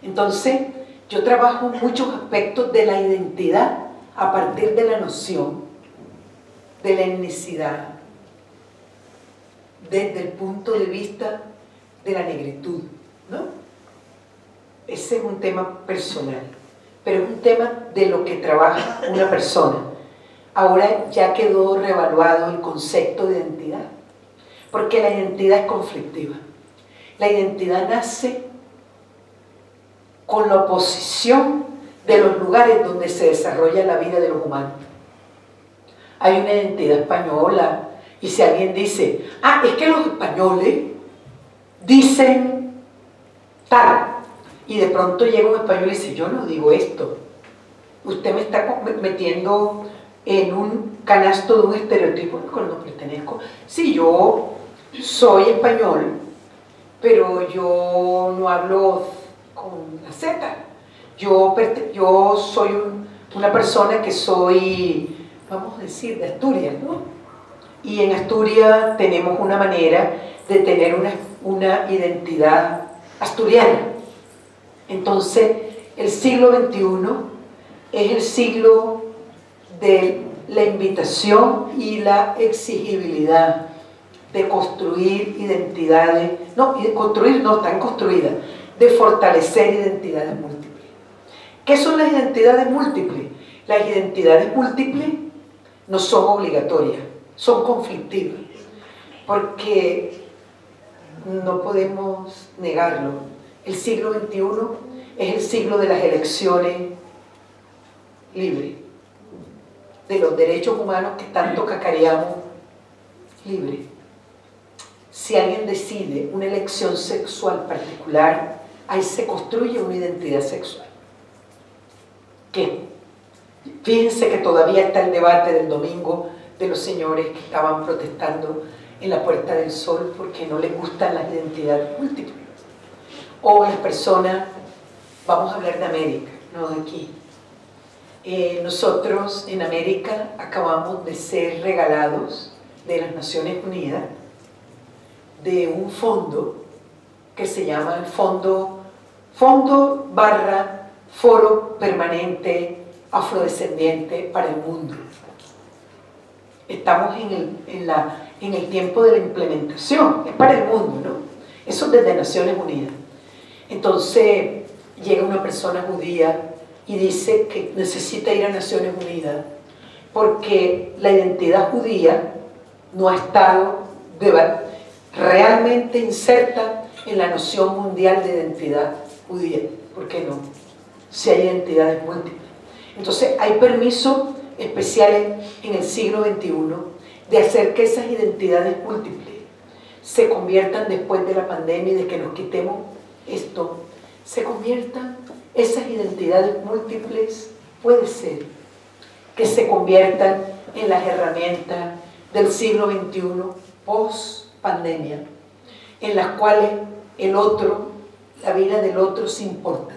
Entonces, Yo trabajo muchos aspectos de la identidad a partir de la noción de la etnicidad, desde el punto de vista de la negritud, ¿no? Ese es un tema personal, pero es un tema de lo que trabaja una persona. Ahora ya quedó reevaluado el concepto de identidad, porque la identidad es conflictiva. La identidad nace con la oposición de los lugares donde se desarrolla la vida de los humanos. Hay una identidad española, y si alguien dice, ah, es que los españoles dicen tal, y de pronto llega un español y dice, yo no digo esto, usted me está metiendo en un canasto de un estereotipo al cual no pertenezco. Sí, yo soy español, pero yo no hablo con la Z. Yo soy una persona que soy, vamos a decir, de Asturias, ¿no? Y en Asturias tenemos una manera de tener una identidad asturiana. Entonces, el siglo XXI es el siglo de la invitación y la exigibilidad de construir identidades, no, y de construir no, están construidas, de fortalecer identidades múltiples. ¿Qué son las identidades múltiples? Las identidades múltiples no son obligatorias, son conflictivas, porque no podemos negarlo. El siglo XXI es el siglo de las elecciones libres, de los derechos humanos que tanto cacareamos libres. Si alguien decide una elección sexual particular, ahí se construye una identidad sexual. ¿Qué? Fíjense que todavía está el debate del domingo de los señores que estaban protestando en la Puerta del Sol porque no les gustan las identidades múltiples. O las personas, vamos a hablar de América, no de aquí. Nosotros en América acabamos de ser regalados de las Naciones Unidas de un fondo que se llama el Fondo Foro Permanente Afrodescendiente para el Mundo. Estamos en el tiempo de la implementación, es para el mundo, ¿no? Eso es desde Naciones Unidas. Entonces llega una persona judía y dice que necesita ir a Naciones Unidas porque la identidad judía no ha estado realmente inserta en la noción mundial de identidad judía. ¿Por qué no? Si hay identidades múltiples. Entonces hay permisos especiales en el siglo XXI de hacer que esas identidades múltiples se conviertan, después de la pandemia y de que nos quitemos esto, se conviertan esas identidades múltiples, puede ser que se conviertan en las herramientas del siglo XXI post pandemia, en las cuales el otro, la vida del otro se importa.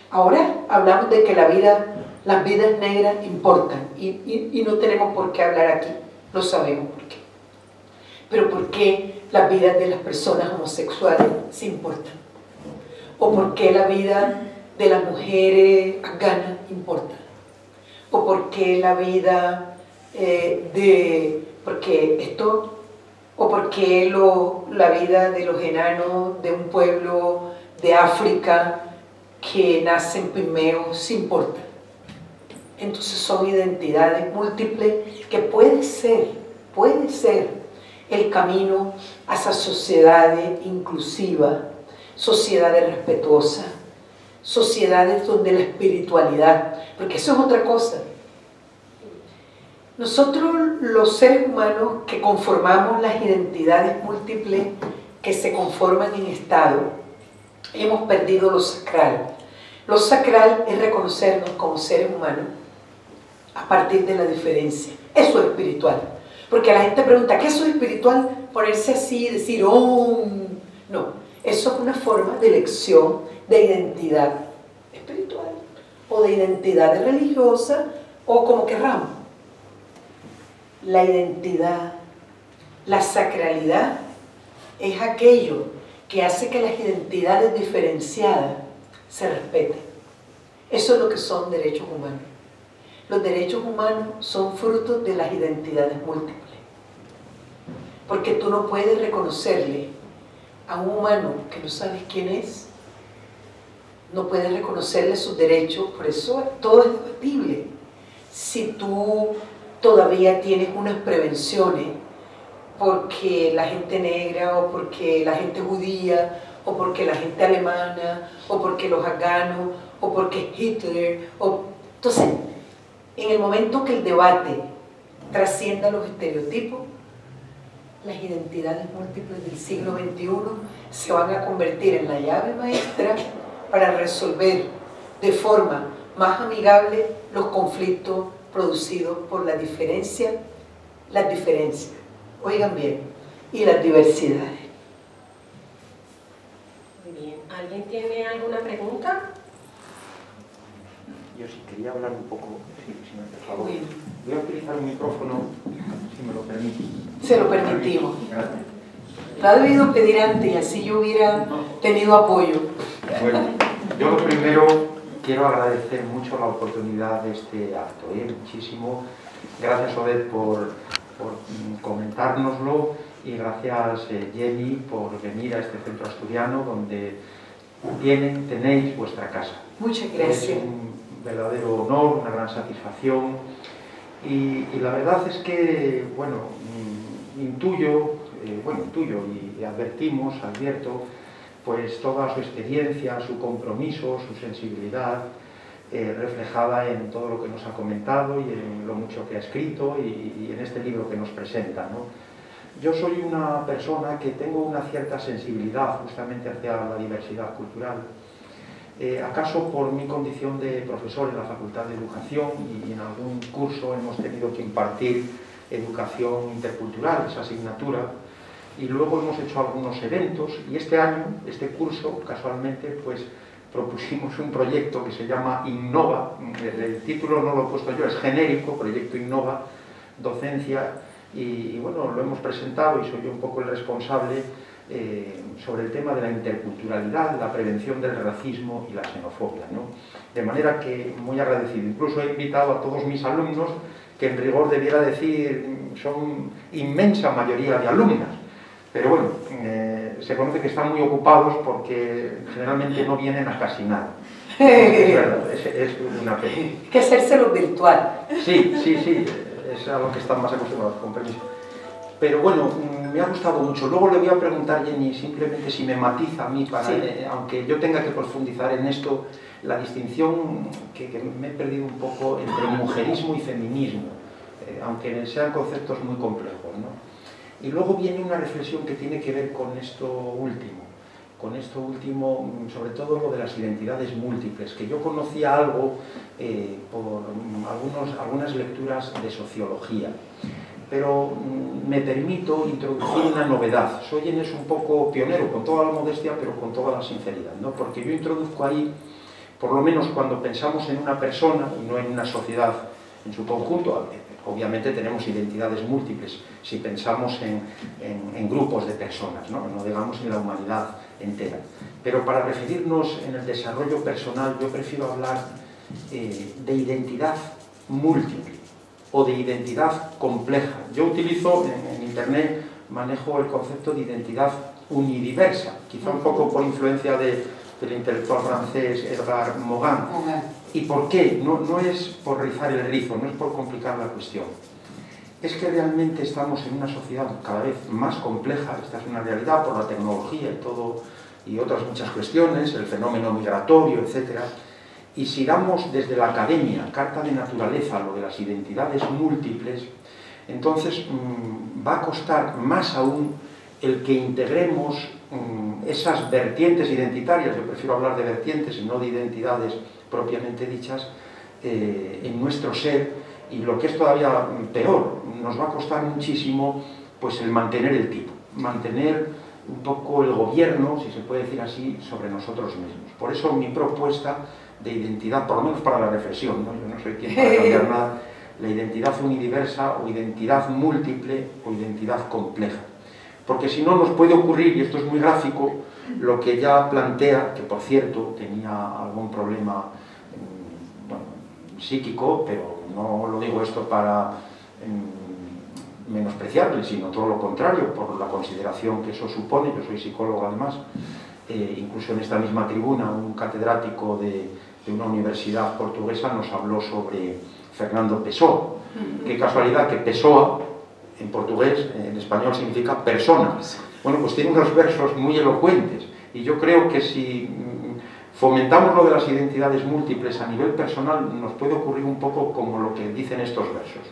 Ahora hablamos de que las vidas negras importan y no tenemos por qué hablar aquí, lo sabemos por qué. Pero ¿por qué las vidas de las personas homosexuales se importan? ¿O por qué la vida de las mujeres afganas importa? ¿O por qué la vida la vida de los enanos de un pueblo de África que nacen pigmeos se importa? Entonces son identidades múltiples que puede ser el camino hacia sociedades inclusivas, sociedades respetuosas, sociedades donde la espiritualidad, porque eso es otra cosa. Nosotros los seres humanos que conformamos las identidades múltiples que se conforman en estado, hemos perdido lo sacral. Lo sacral es reconocernos como seres humanos a partir de la diferencia. Eso es espiritual. Porque la gente pregunta, ¿qué es eso espiritual? Ponerse así y decir, oh, no. Eso es una forma de elección de identidad espiritual o de identidad religiosa o como querramos. La identidad, la sacralidad es aquello que hace que las identidades diferenciadas se respeten. Eso es lo que son derechos humanos. Los derechos humanos son frutos de las identidades múltiples. Porque tú no puedes reconocerle a un humano que no sabes quién es, no puedes reconocerle sus derechos, por eso todo es debatible. Si tú todavía tienes unas prevenciones porque la gente negra, o porque la gente judía, o porque la gente alemana, o porque los afganos, o porque Hitler, entonces, en el momento que el debate trascienda los estereotipos, las identidades múltiples del siglo XXI se van a convertir en la llave maestra para resolver de forma más amigable los conflictos producidos por las diferencias, oigan bien, y las diversidades. Muy bien. ¿Alguien tiene alguna pregunta? Yo sí quería hablar un poco, por favor. Bueno. Voy a utilizar el micrófono, si me lo permite. Se lo permitimos. Lo ha debido pedir antes y así yo hubiera tenido apoyo. Bueno, yo lo primero quiero agradecer mucho la oportunidad de este acto, muchísimo. Gracias, Odette, por comentárnoslo, y gracias, Jenny, por venir a este centro asturiano donde tenéis vuestra casa. Muchas gracias. Es un verdadero honor, una gran satisfacción, y la verdad es que, bueno, intuyo y advierto, pues toda su experiencia, su compromiso, su sensibilidad, reflejada en todo lo que nos ha comentado y en lo mucho que ha escrito y en este libro que nos presenta, ¿no? Yo soy una persona que tengo una cierta sensibilidad justamente hacia la diversidad cultural. Acaso por mi condición de profesor en la Facultad de Educación, y en algún curso hemos tenido que impartir educación intercultural, esa asignatura, y luego hemos hecho algunos eventos, y este año, este curso, casualmente, pues propusimos un proyecto que se llama Innova. El título no lo he puesto yo, es genérico, Proyecto Innova, docencia, y bueno, lo hemos presentado y soy yo un poco el responsable sobre el tema de la interculturalidad, la prevención del racismo y la xenofobia, ¿no? De manera que muy agradecido. Incluso he invitado a todos mis alumnos, que en rigor debiera decir son inmensa mayoría de alumnas, pero bueno, se conoce que están muy ocupados porque generalmente no vienen a casi nada. Es verdad, es una pena. Hay que hacérselo virtual. Sí, es a lo que están más acostumbrados, con permiso. Pero bueno, me ha gustado mucho. Luego le voy a preguntar, Jenny, simplemente si me matiza a mí, para, aunque yo tenga que profundizar en esto, la distinción que me he perdido un poco entre mujerismo y feminismo, aunque sean conceptos muy complejos, ¿no? Y luego viene una reflexión que tiene que ver con esto último, sobre todo lo de las identidades múltiples, que yo conocía algo por algunas lecturas de sociología. Pero me permito introducir una novedad. Soy en eso un poco pionero, con toda la modestia, pero con toda la sinceridad, ¿no? Porque yo introduzco ahí, por lo menos cuando pensamos en una persona y no en una sociedad en su conjunto, obviamente tenemos identidades múltiples si pensamos en grupos de personas, ¿no? No digamos en la humanidad entera. Pero para referirnos en el desarrollo personal, yo prefiero hablar de identidad múltiple o de identidad compleja. Yo utilizo en internet, manejo el concepto de identidad unidiversa, quizá un poco por influencia del intelectual francés Edgar Morin. ¿Y por qué? No es por rizar el rizo, no es por complicar la cuestión. Es que realmente estamos en una sociedad cada vez más compleja, esta es una realidad por la tecnología y otras muchas cuestiones, el fenómeno migratorio, etc. Y si damos desde la academia, carta de naturaleza, lo de las identidades múltiples, entonces va a costar más aún el que integremos esas vertientes identitarias, yo prefiero hablar de vertientes y no de identidades propiamente dichas, en nuestro ser, y lo que es todavía peor, nos va a costar muchísimo pues el mantener el tipo, mantener un poco el gobierno, si se puede decir así, sobre nosotros mismos. Por eso mi propuesta de identidad, por lo menos para la reflexión, ¿no? Yo no soy quien para cambiar nada, la identidad unidiversa o identidad múltiple o identidad compleja. Porque si no nos puede ocurrir, y esto es muy gráfico, lo que ya plantea, que por cierto tenía algún problema psíquico, pero no lo digo esto para menospreciarle, sino todo lo contrario, por la consideración que eso supone. Yo soy psicólogo además, incluso en esta misma tribuna un catedrático de una universidad portuguesa nos habló sobre Fernando Pessoa. Qué casualidad que Pessoa en portugués, en español significa persona. Bueno, pues tiene unos versos muy elocuentes, y yo creo que si fomentamos lo de las identidades múltiples a nivel personal, nos puede ocurrir un poco como lo que dicen estos versos.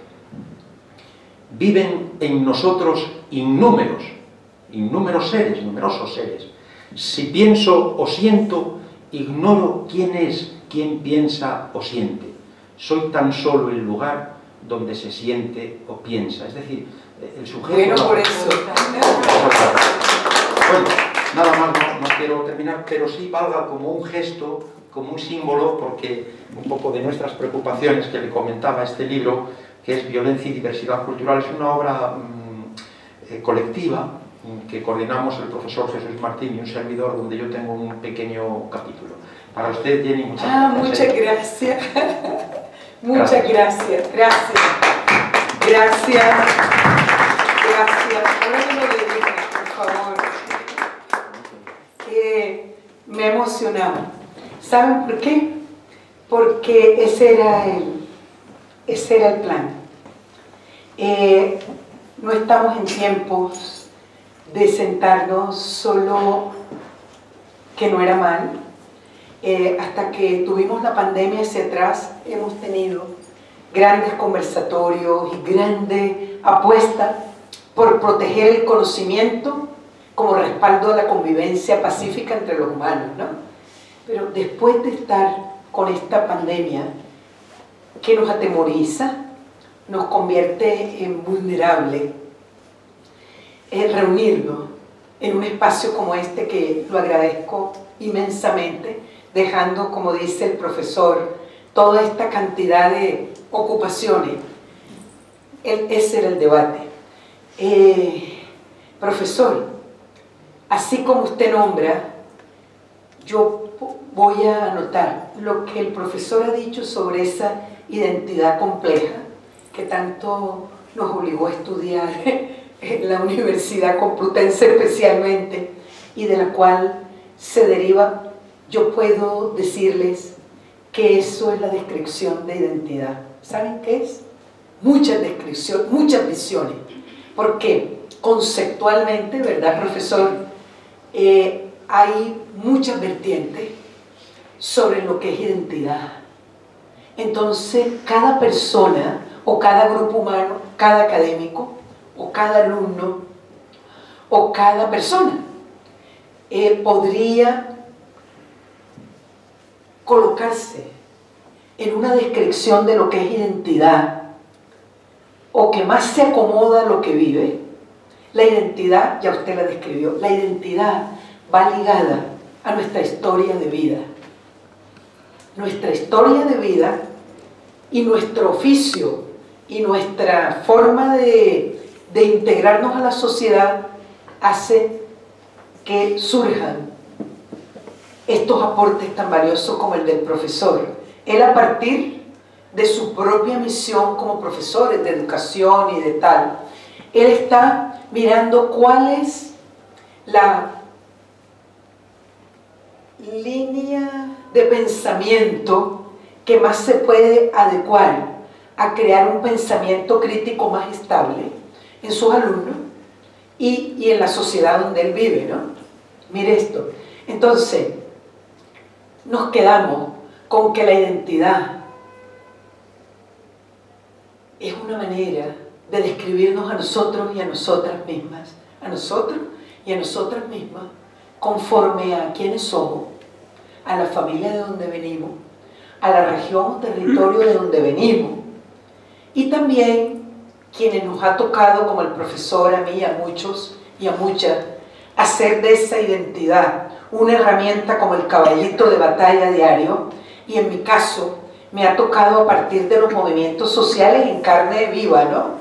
Viven en nosotros numerosos seres. Si pienso o siento, ignoro quién es quien piensa o siente. Soy tan solo el lugar donde se siente o piensa. Es decir, el sujeto... Bueno, por eso. Bueno, nada más, no quiero terminar, pero sí valga como un gesto, como un símbolo, porque un poco de nuestras preocupaciones que le comentaba este libro, que es Violencia y Diversidad Cultural, es una obra colectiva que coordinamos el profesor Jesús Martín y un servidor, donde yo tengo un pequeño capítulo. Para usted, Jenny, muchas gracias. Muchas gracias. Muchas gracias. Gracias. Ahora me lo dedican, por favor. Me ha emocionado. ¿Saben por qué? Porque ese era el plan. No estamos en tiempos de sentarnos, solo que no era mal. Hasta que tuvimos la pandemia hacia atrás, hemos tenido grandes conversatorios y grande apuesta por proteger el conocimiento como respaldo a la convivencia pacífica entre los humanos, ¿no? Pero después de estar con esta pandemia que nos atemoriza, nos convierte en vulnerable, reunirnos en un espacio como este, que lo agradezco inmensamente, dejando, como dice el profesor, toda esta cantidad de ocupaciones. Ese era el debate. Profesor, así como usted nombra, yo voy a anotar lo que el profesor ha dicho sobre esa identidad compleja que tanto nos obligó a estudiar en la Universidad Complutense especialmente, y de la cual se deriva. Yo puedo decirles que eso es la descripción de identidad. ¿Saben qué es? Muchas descripciones, muchas visiones. Porque conceptualmente, ¿verdad, profesor? Hay muchas vertientes sobre lo que es identidad. Entonces, cada persona o cada grupo humano, cada académico o cada alumno o cada persona podría colocarse en una descripción de lo que es identidad, o que más se acomoda a lo que vive. La identidad, ya usted la describió, la identidad va ligada a nuestra historia de vida. Nuestra historia de vida y nuestro oficio y nuestra forma de integrarnos a la sociedad hace que surjan estos aportes tan valiosos como el del profesor. Él, a partir de su propia misión como profesor de educación y de tal, él está mirando cuál es la línea de pensamiento que más se puede adecuar a crear un pensamiento crítico más estable en sus alumnos y en la sociedad donde él vive, ¿no? Mire esto. Entonces, nos quedamos con que la identidad es una manera de describirnos a nosotros y a nosotras mismas, a nosotros y a nosotras mismas, conforme a quiénes somos, a la familia de donde venimos, a la región o territorio de donde venimos, y también quienes nos ha tocado, como el profesor, a mí, a muchos y a muchas, hacer de esa identidad una herramienta como el caballito de batalla diario. Y en mi caso me ha tocado a partir de los movimientos sociales en carne viva, ¿no?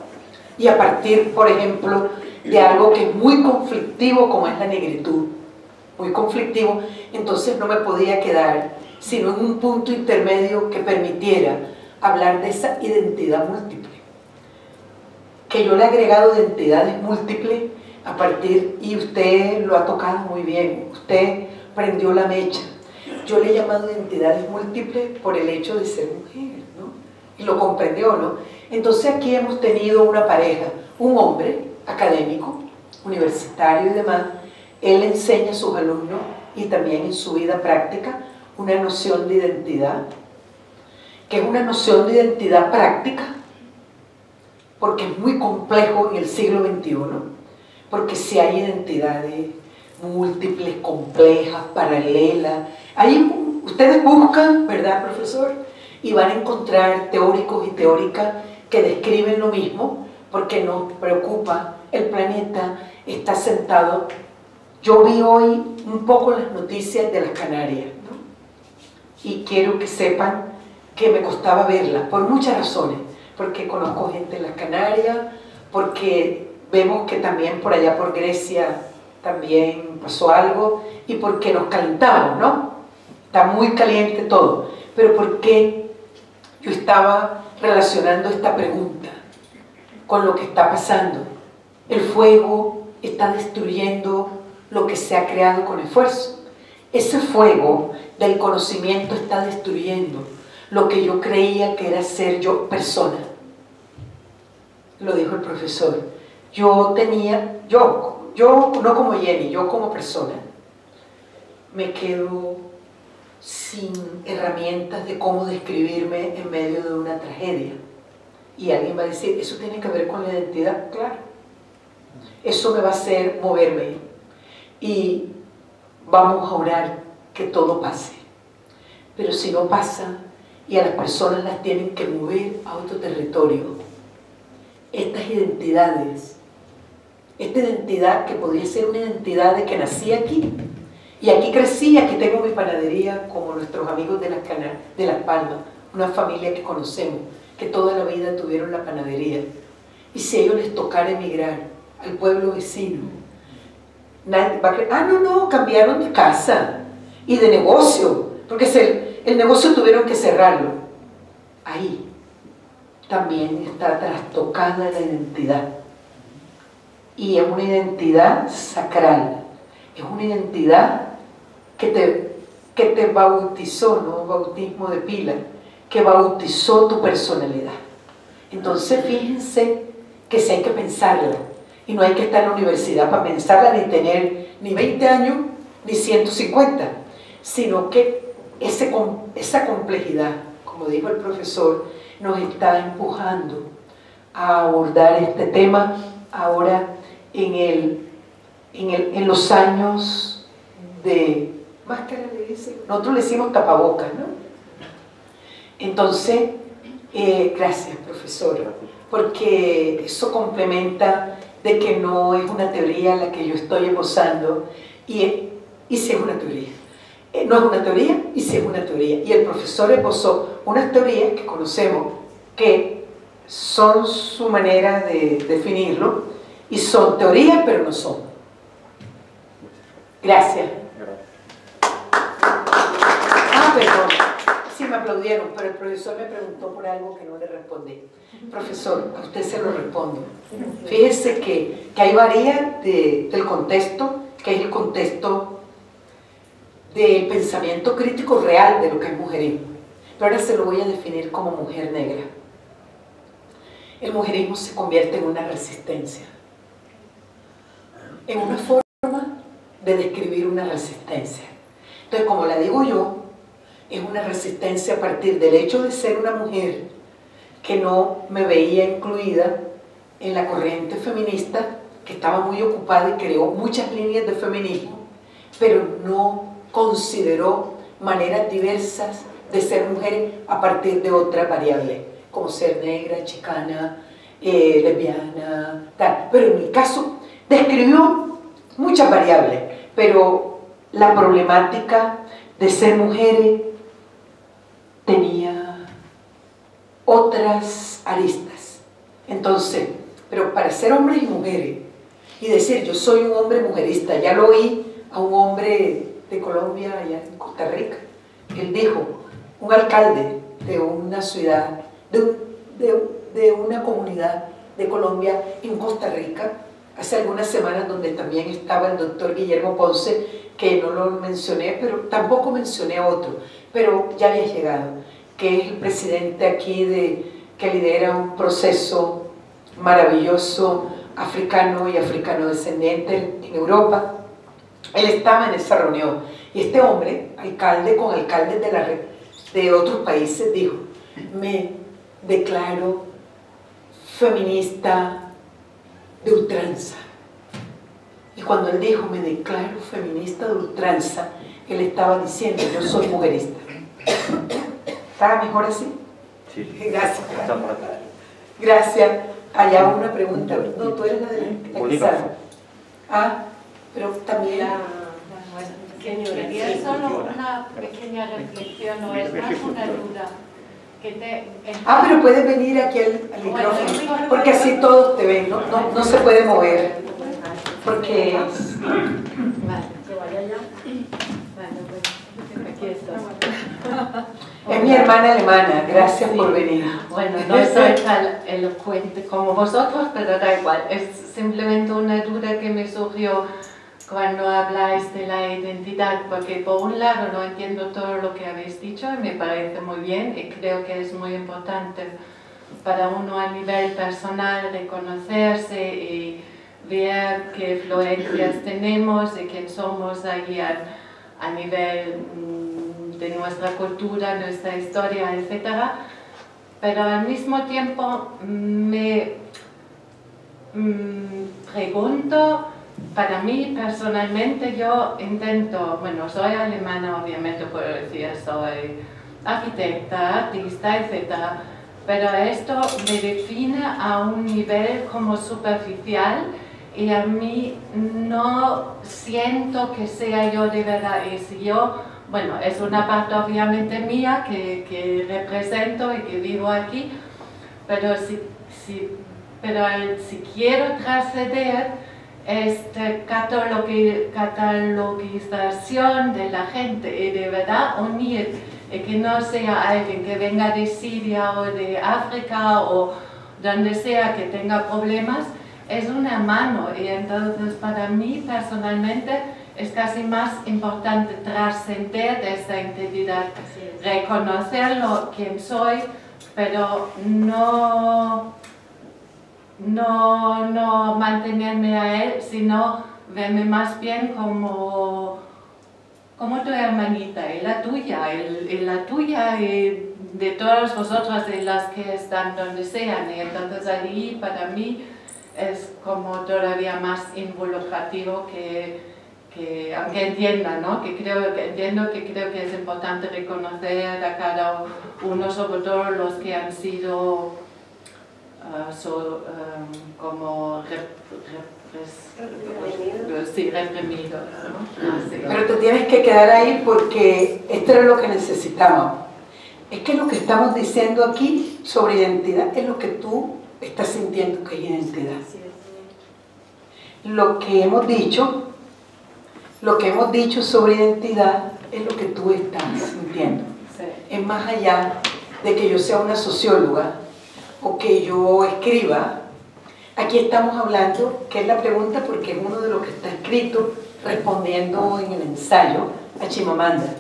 Y a partir, por ejemplo, de algo que es muy conflictivo, como es la negritud, muy conflictivo. Entonces no me podía quedar sino en un punto intermedio que permitiera hablar de esa identidad múltiple, que yo le he agregado identidades múltiples a partir, y usted lo ha tocado muy bien, usted prendió la mecha. Yo le he llamado identidades múltiples por el hecho de ser mujer, ¿no? Y lo comprendió, ¿no? Entonces aquí hemos tenido una pareja, un hombre académico, universitario y demás. Él enseña a sus alumnos y también en su vida práctica una noción de identidad, que es una noción de identidad práctica, porque es muy complejo en el siglo XXI, porque si hay identidades múltiples, complejas, paralelas. Ahí ustedes buscan, ¿verdad, profesor? Y van a encontrar teóricos y teóricas que describen lo mismo, porque nos preocupa, el planeta está sentado. Yo vi hoy un poco las noticias de las Canarias, ¿no? Y quiero que sepan que me costaba verlas, por muchas razones, porque conozco gente en las Canarias, porque vemos que también por allá por Grecia también pasó algo, y porque nos calentamos, ¿no? Está muy caliente todo. Pero ¿por qué yo estaba relacionando esta pregunta con lo que está pasando? El fuego está destruyendo lo que se ha creado con esfuerzo. Ese fuego del conocimiento está destruyendo lo que yo creía que era ser yo persona. Lo dijo el profesor. Yo no como Jenny, yo como persona, me quedo sin herramientas de cómo describirme en medio de una tragedia. Y alguien va a decir, ¿eso tiene que ver con la identidad? Claro. Eso me va a hacer moverme. Y vamos a orar que todo pase. Pero si no pasa, y a las personas las tienen que mover a otro territorio, estas identidades, esta identidad que podría ser una identidad de que nací aquí, y aquí crecí, aquí tengo mi panadería, como nuestros amigos de Las Palmas, una familia que conocemos, que toda la vida tuvieron la panadería. Y si a ellos les tocara emigrar al pueblo vecino, nadie va a creer, no, cambiaron de casa y de negocio, porque el negocio tuvieron que cerrarlo. Ahí también está trastocada la identidad. Y es una identidad sacral, es una identidad que te bautizó, ¿no? Bautismo de pila, que bautizó tu personalidad. Entonces fíjense que si hay que pensarla, y no hay que estar en la universidad para pensarla, ni tener ni 20 años, ni 150, sino que esa complejidad, como dijo el profesor, nos está empujando a abordar este tema ahora en los años de máscara, le dicen, nosotros le decimos tapabocas, ¿no? Entonces, gracias, profesor, porque eso complementa de que no es una teoría la que yo estoy esbozando, y si es una teoría. No es una teoría, y si es una teoría. Y el profesor esbozó unas teorías que conocemos, que son su manera de definirlo, y son teorías, pero no son. Gracias. Perdón. Sí, me aplaudieron, pero el profesor me preguntó por algo que no le respondí. Profesor, a usted se lo respondo. Fíjese que ahí varía del contexto, que es el contexto del pensamiento crítico real de lo que es mujerismo. Pero ahora se lo voy a definir como mujer negra. El mujerismo se convierte en una resistencia, en una forma de describir una resistencia. Entonces, como la digo yo, es una resistencia a partir del hecho de ser una mujer que no me veía incluida en la corriente feminista, que estaba muy ocupada y creó muchas líneas de feminismo, pero no consideró maneras diversas de ser mujer a partir de otras variables, como ser negra, chicana, lesbiana, tal. Pero en mi caso describió muchas variables, pero la problemática de ser mujeres tenía otras aristas. Entonces, pero para ser hombres y mujeres, y decir yo soy un hombre mujerista, ya lo oí a un hombre de Colombia, allá en Costa Rica, él dijo, un alcalde de una ciudad de una comunidad de Colombia en Costa Rica, hace algunas semanas, donde también estaba el doctor Guillermo Ponce, que no lo mencioné, pero tampoco mencioné a otro, pero ya le ha llegado, que es el presidente aquí que lidera un proceso maravilloso africano y africano descendiente en Europa. Él estaba en esa reunión y este hombre, alcalde con alcaldes de otros países, dijo: me declaro feminista de ultranza. Y cuando él dijo me declaro feminista de ultranza, él estaba diciendo yo soy mujerista. ¿Está mejor así? Sí. Gracias. Gracias. Allá una pregunta. No, tú eres la que sabe. Ah, pero también... Señoría, es solo una pequeña reflexión, no es más una duda. Pero puedes venir aquí al micrófono, porque así todos te ven, no se puede mover, porque... Vale, que vaya allá. Vale, pues aquí estoy. Es mi hermana alemana, gracias por venir. Bueno, no soy tan elocuente como vosotros, pero da igual, es simplemente una duda que me surgió cuando habláis de la identidad, porque por un lado no entiendo todo lo que habéis dicho y me parece muy bien y creo que es muy importante para uno a nivel personal reconocerse y ver qué influencias tenemos y quién somos ahí a nivel de nuestra cultura, nuestra historia, etc. Pero al mismo tiempo me pregunto, para mí personalmente yo intento, bueno, soy alemana, obviamente puedo decir, soy arquitecta, artista, etc. Pero esto me define a un nivel como superficial y a mí no siento que sea yo de verdad. Y si yo, bueno, es una parte obviamente mía que represento y que vivo aquí, pero si quiero trascender esta catalogización de la gente y de verdad unir, y que no sea alguien que venga de Siria o de África o donde sea que tenga problemas, es una mano. Y entonces para mí personalmente es casi más importante trascender de esta identidad, reconocerlo quién soy, pero no mantenerme a él, sino verme más bien como tu hermanita y la tuya y de todas vosotras y las que están donde sean. Y entonces allí para mí es como todavía más involucrativo que aunque entienda, ¿no? Creo que es importante reconocer a cada uno, sobre todo los que han sido como reprimidos, ¿no? Pero te tienes que quedar ahí porque esto era lo que necesitábamos. Es que lo que estamos diciendo aquí sobre identidad es lo que tú estás sintiendo que es identidad. Lo que hemos dicho sobre identidad es lo que tú estás sintiendo. Es más allá de que yo sea una socióloga o que yo escriba. Aquí estamos hablando, que es la pregunta porque es uno de los que está escrito respondiendo en el ensayo a Chimamanda.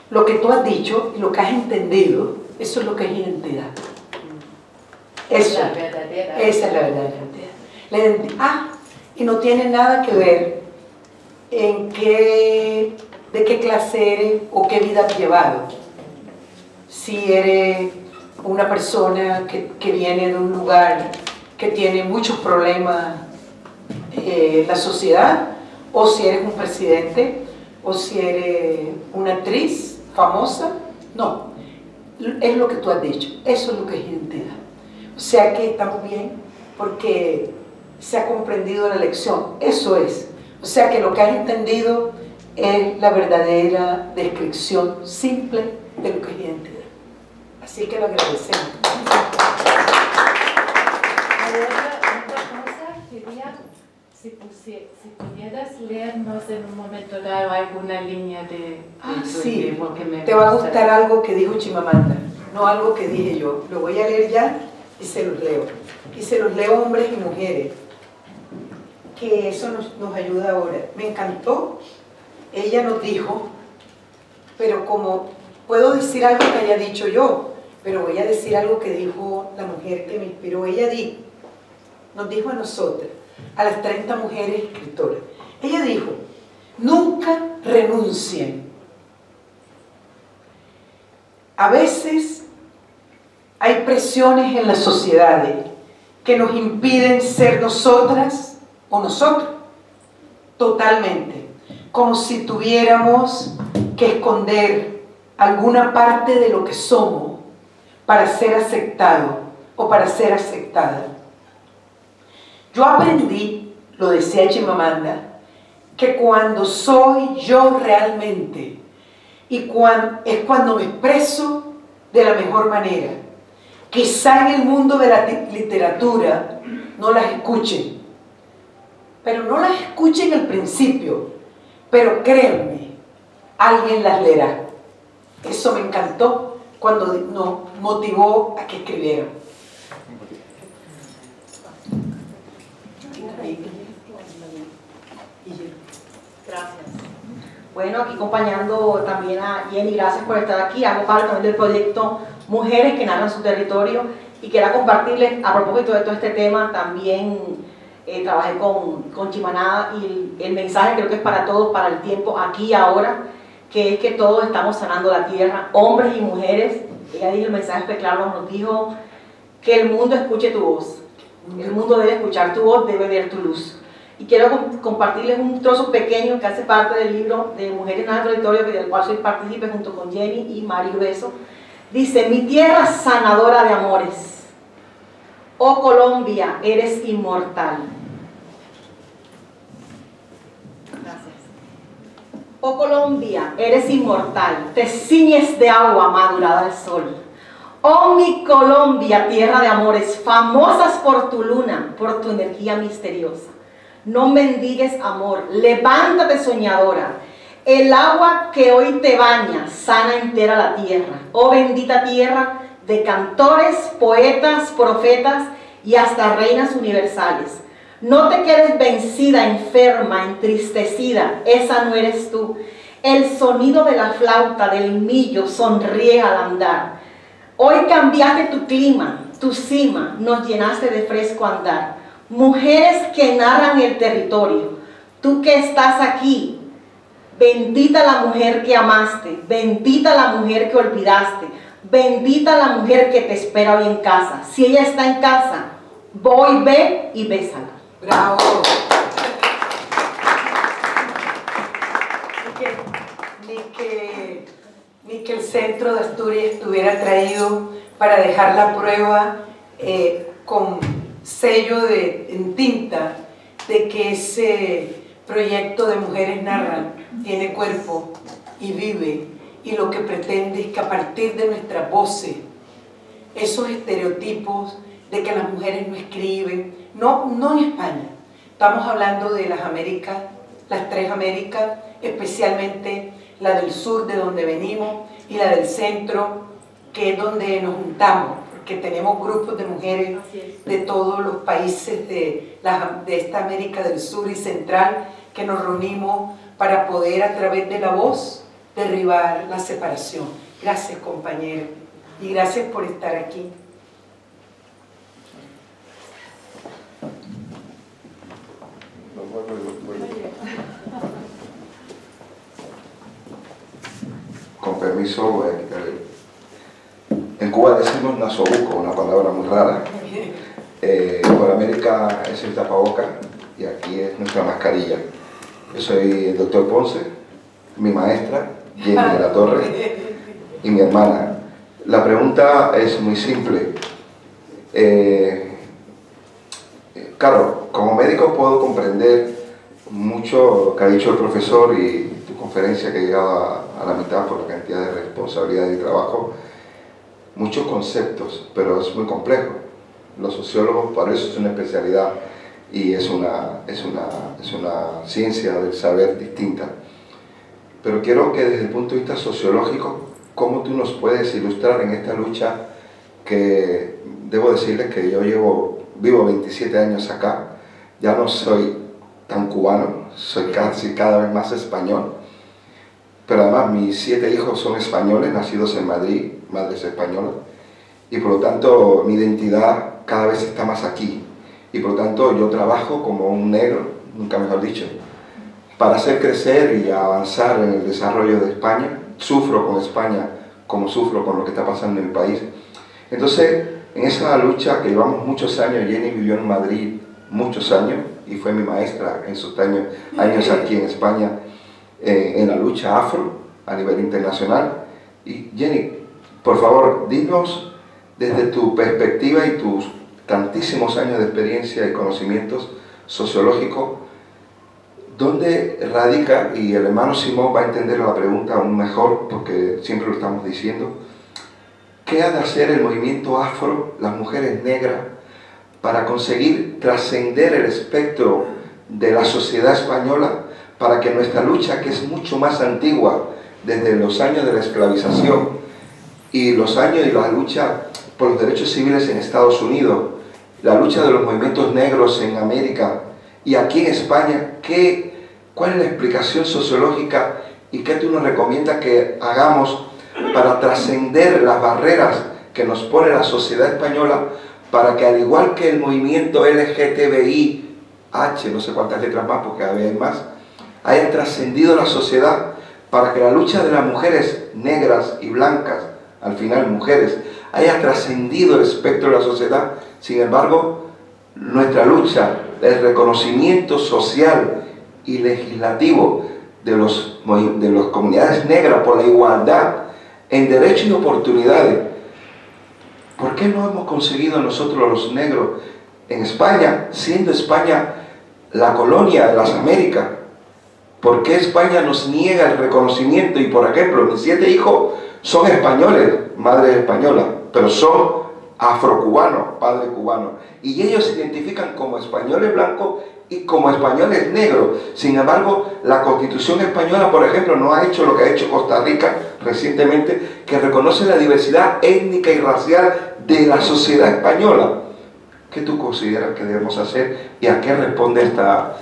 Lo que tú has dicho y lo que has entendido, eso es lo que es identidad. Eso, esa es la verdadera identidad. Y no tiene nada que ver en de qué clase eres o qué vida has llevado. Si eres una persona que viene de un lugar que tiene muchos problemas en la sociedad, o si eres un presidente, o si eres una actriz famosa, no, es lo que tú has dicho, eso es lo que es identidad. O sea que estamos bien porque se ha comprendido la lección, eso es. O sea que lo que has entendido es la verdadera descripción simple de lo que es identidad. Así que lo agradecemos. Otra cosa, quería, si pudieras leernos en un momento dado alguna línea de sí, libro que me te va a gusta. gustar algo que dijo Chimamanda. no algo que dije yo. Lo voy a leer ya y se los leo. Y se los leo hombres y mujeres, que eso nos ayuda ahora. Me encantó. Ella nos dijo, pero como puedo decir algo que haya dicho yo, pero voy a decir algo que dijo la mujer que me inspiró. Ella nos dijo a nosotras, a las 30 mujeres escritoras, ella dijo, nunca renuncien. A veces hay presiones en las sociedades que nos impiden ser nosotras o nosotros, totalmente, como si tuviéramos que esconder alguna parte de lo que somos para ser aceptado o para ser aceptada. Yo aprendí, lo decía Chimamanda, que cuando soy yo realmente es cuando me expreso de la mejor manera. Quizá en el mundo de la literatura no las escuchen, pero no las escuchen al principio, pero créanme, alguien las leerá. Eso me encantó cuando nos motivó a que escribieran. Gracias. Bueno, aquí acompañando también a Jenny, gracias por estar aquí. Hago parte también del proyecto Mujeres que Narran su Territorio y quería compartirles, a propósito de todo este tema, también trabajé con Chimanada y el mensaje creo que es para todos, para el tiempo aquí y ahora, que es que todos estamos sanando la tierra, hombres y mujeres. Ella dijo, el mensaje fue claro, nos dijo que el mundo escuche tu voz. El mundo debe escuchar tu voz, debe ver tu luz. Y quiero compartirles un trozo pequeño que hace parte del libro de Mujeres en el Territorio, del cual soy partícipe junto con Jenny y Mari Grueso. Dice, mi tierra sanadora de amores, oh Colombia, eres inmortal. Gracias. Oh Colombia, eres inmortal, te ciñes de agua madurada al sol. Oh mi Colombia, tierra de amores, famosas por tu luna, por tu energía misteriosa. No mendigues amor, levántate soñadora. El agua que hoy te baña, sana entera la tierra. Oh bendita tierra de cantores, poetas, profetas y hasta reinas universales. No te quedes vencida, enferma, entristecida, esa no eres tú. El sonido de la flauta, del millo, sonríe al andar. Hoy cambiaste tu clima, tu cima, nos llenaste de fresco andar. Mujeres que narran el territorio, tú que estás aquí, bendita la mujer que amaste, bendita la mujer que olvidaste, bendita la mujer que te espera hoy en casa. Si ella está en casa, voy, ve y bésala. ¡Bravo! Ni que el centro de Asturias estuviera traído para dejar la prueba con sello en tinta de que ese proyecto de Mujeres Narran tiene cuerpo y vive, y lo que pretende es que a partir de nuestras voces, esos estereotipos de que las mujeres no escriben, no en España, estamos hablando de las Américas, las 3 Américas, especialmente la del sur, de donde venimos, y la del centro, que es donde nos juntamos, porque tenemos grupos de mujeres de todos los países de esta América del Sur y Central, que nos reunimos para poder, a través de la voz, derribar la separación. Gracias, compañeros, y gracias por estar aquí. Con permiso, voy a quitar en Cuba decimos nasobuco, una palabra muy rara. Por América es el tapabocas y aquí es nuestra mascarilla. Yo soy el doctor Ponce, mi maestra, Jenny de la Torre, y mi hermana. La pregunta es muy simple. Claro, como médico puedo comprender mucho que ha dicho el profesor y tu conferencia que ha llegado a la mitad por la cantidad de responsabilidad y trabajo, muchos conceptos, pero es muy complejo. Los sociólogos, para eso es una especialidad y es una ciencia del saber distinta. Pero quiero que desde el punto de vista sociológico ¿cómo tú nos puedes ilustrar en esta lucha que debo decirles que yo vivo 27 años acá, ya no soy tan cubano, soy casi cada vez más español, pero además mis 7 hijos son españoles, nacidos en Madrid, madres españolas, y por lo tanto mi identidad cada vez está más aquí, y por lo tanto yo trabajo como un negro, nunca mejor dicho, para hacer crecer y avanzar en el desarrollo de España. Sufro con España como sufro con lo que está pasando en el país. Entonces, en esa lucha que llevamos muchos años, Jenny vivió en Madrid muchos años y fue mi maestra en sus años aquí en España, en la lucha afro a nivel internacional. Y Jenny, por favor, dinos desde tu perspectiva y tus tantísimos años de experiencia y conocimientos sociológicos, ¿dónde radica, y el hermano Simón va a entender la pregunta aún mejor, porque siempre lo estamos diciendo, qué ha de hacer el movimiento afro, las mujeres negras, para conseguir trascender el espectro de la sociedad española, para que nuestra lucha, que es mucho más antigua, desde los años de la esclavización y los años de la lucha por los derechos civiles en Estados Unidos, la lucha de los movimientos negros en América, y aquí en España, ¿cuál es la explicación sociológica y qué tú nos recomiendas que hagamos para trascender las barreras que nos pone la sociedad española, para que al igual que el movimiento LGTBI, no sé cuántas letras más porque cada vez hay más, haya trascendido la sociedad, para que la lucha de las mujeres negras y blancas, al final mujeres, haya trascendido el espectro de la sociedad? Sin embargo, nuestra lucha, el reconocimiento social y legislativo de las comunidades negras por la igualdad en derechos y oportunidades. ¿Por qué no hemos conseguido nosotros los negros en España, siendo España la colonia de las Américas? ¿Por qué España nos niega el reconocimiento? Y por ejemplo, mis 7 hijos son españoles, madre española, pero son afrocubanos, padre cubano, y ellos se identifican como españoles blancos y como españoles negros. Sin embargo, la Constitución española, por ejemplo, no ha hecho lo que ha hecho Costa Rica recientemente, que reconoce la diversidad étnica y racial de la sociedad española. ¿Qué tú consideras que debemos hacer y a qué responde esta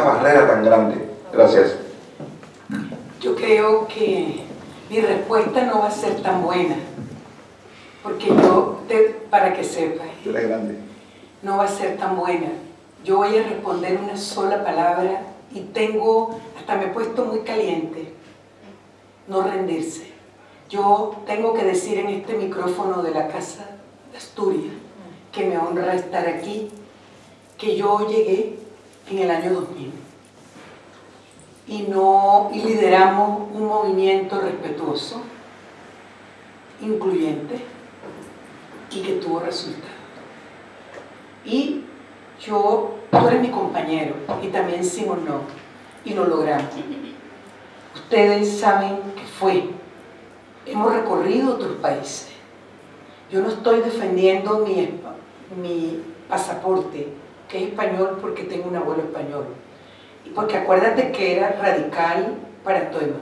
barrera tan grande? Gracias. Yo creo que mi respuesta no va a ser tan buena, porque para que sepas, no va a ser tan buena. Yo voy a responder una sola palabra y hasta me he puesto muy caliente: no rendirse. Yo tengo que decir en este micrófono de la Casa de Asturias, que me honra estar aquí, que yo llegué en el año 2000 y lideramos un movimiento respetuoso, incluyente y que tuvo resultados. Y tú eres mi compañero y también Simón no, y lo logramos. Ustedes saben que hemos recorrido otros países. Yo no estoy defendiendo mi pasaporte, que es español porque tengo un abuelo español, y porque acuérdate que era radical para Toima,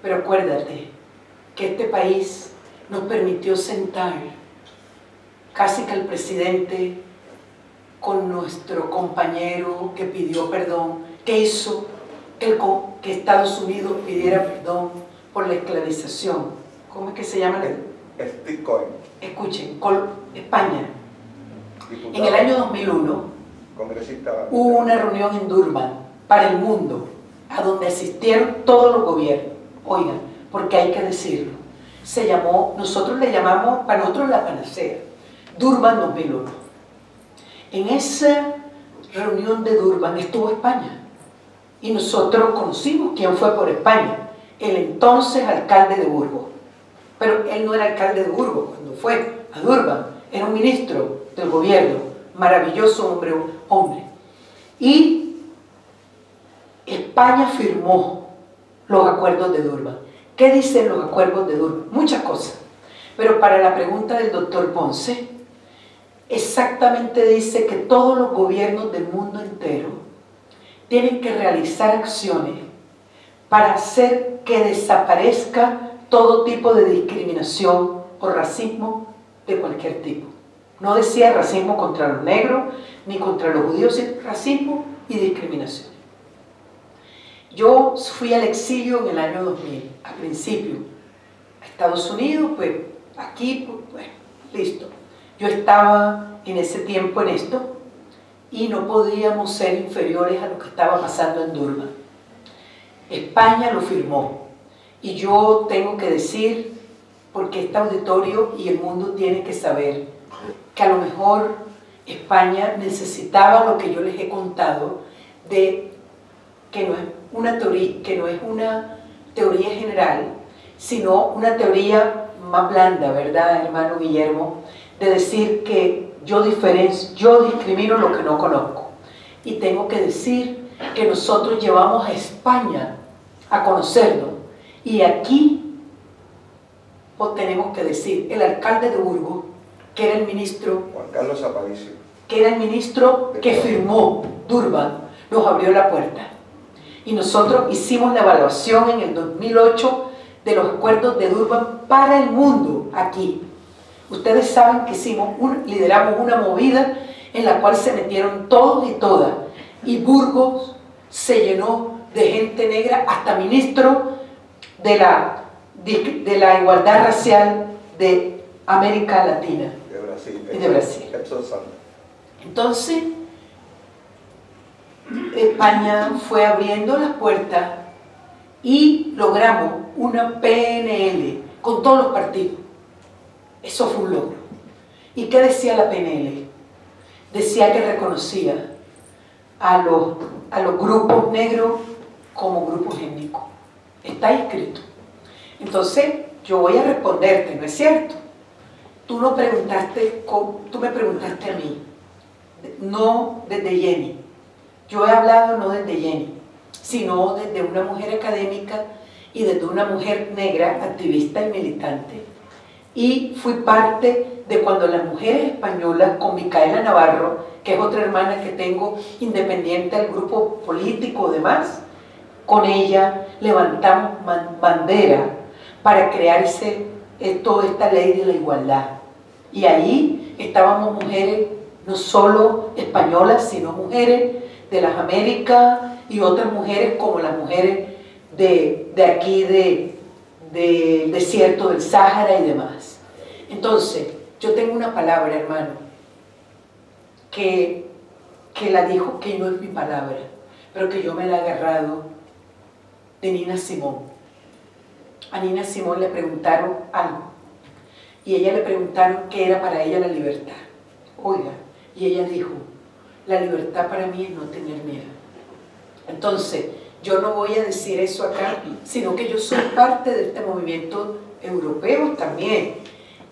pero acuérdate que este país nos permitió sentar casi que al presidente con nuestro compañero que pidió perdón, que hizo que Estados Unidos pidiera perdón por la esclavización. ¿Cómo es que se llama? Steve Cohen. Escuchen, España. Diputado. En el año 2001 hubo una reunión en Durban para el mundo, a donde asistieron todos los gobiernos. Oigan, porque hay que decirlo. Nosotros le llamamos, para nosotros la panacea, Durban 2001. En esa reunión de Durban estuvo España. Y nosotros conocimos quién fue por España, el entonces alcalde de Burgos. Pero él no era alcalde de Burgos cuando fue a Durban, era un ministro del gobierno, maravilloso hombre. Y España firmó los acuerdos de Durban. ¿Qué dicen los acuerdos de Durban? Muchas cosas. Pero para la pregunta del doctor Ponce, exactamente dice que todos los gobiernos del mundo entero tienen que realizar acciones para hacer que desaparezca todo tipo de discriminación o racismo de cualquier tipo. No decía racismo contra los negros ni contra los judíos, sino racismo y discriminación. Yo fui al exilio en el año 2000, al principio, a Estados Unidos, pues aquí, pues, bueno, listo. Yo estaba en ese tiempo en esto y no podíamos ser inferiores a lo que estaba pasando en Durban. España lo firmó y yo tengo que decir, porque este auditorio y el mundo tiene que saber que a lo mejor España necesitaba lo que yo les he contado, de que no es una teoría general, sino una teoría más blanda, ¿verdad, hermano Guillermo? De decir que yo discrimino lo que no conozco. Y tengo que decir que nosotros llevamos a España a conocerlo. Y aquí pues, tenemos que decir, el alcalde de Burgos, que era el ministro Juan Carlos Aparicio, que era el ministro que firmó Durban, nos abrió la puerta. Y nosotros hicimos la evaluación en el 2008 de los acuerdos de Durban para el mundo aquí. Ustedes saben que lideramos una movida en la cual se metieron todos y todas. Y Burgos se llenó de gente negra, hasta ministro de la igualdad racial de América Latina. de Brasil. Y de Brasil. Santos. Entonces, España fue abriendo las puertas y logramos una PNL con todos los partidos. Eso fue un logro. ¿Y qué decía la PNL? Decía que reconocía a los grupos negros como grupos étnicos. Está escrito. Entonces, yo voy a responderte, ¿no es cierto? Tú me preguntaste a mí, no desde Jenny. Yo he hablado no desde Jenny, sino desde una mujer académica y desde una mujer negra, activista y militante. Y fui parte de cuando las mujeres españolas, con Micaela Navarro, que es otra hermana que tengo independiente del grupo político o demás, con ella levantamos bandera para crear toda esta ley de la igualdad. Y ahí estábamos mujeres, no solo españolas, sino mujeres de las Américas y otras mujeres como las mujeres de aquí, del desierto del Sáhara y demás. Entonces, yo tengo una palabra, hermano, que la dijo, que no es mi palabra, pero que yo me la he agarrado de Nina Simón. A Nina Simón le preguntaron algo y ella le preguntaron qué era para ella la libertad. Oiga, y ella dijo, la libertad para mí es no tener miedo. Entonces, yo no voy a decir eso acá, sino que yo soy parte de este movimiento europeo también.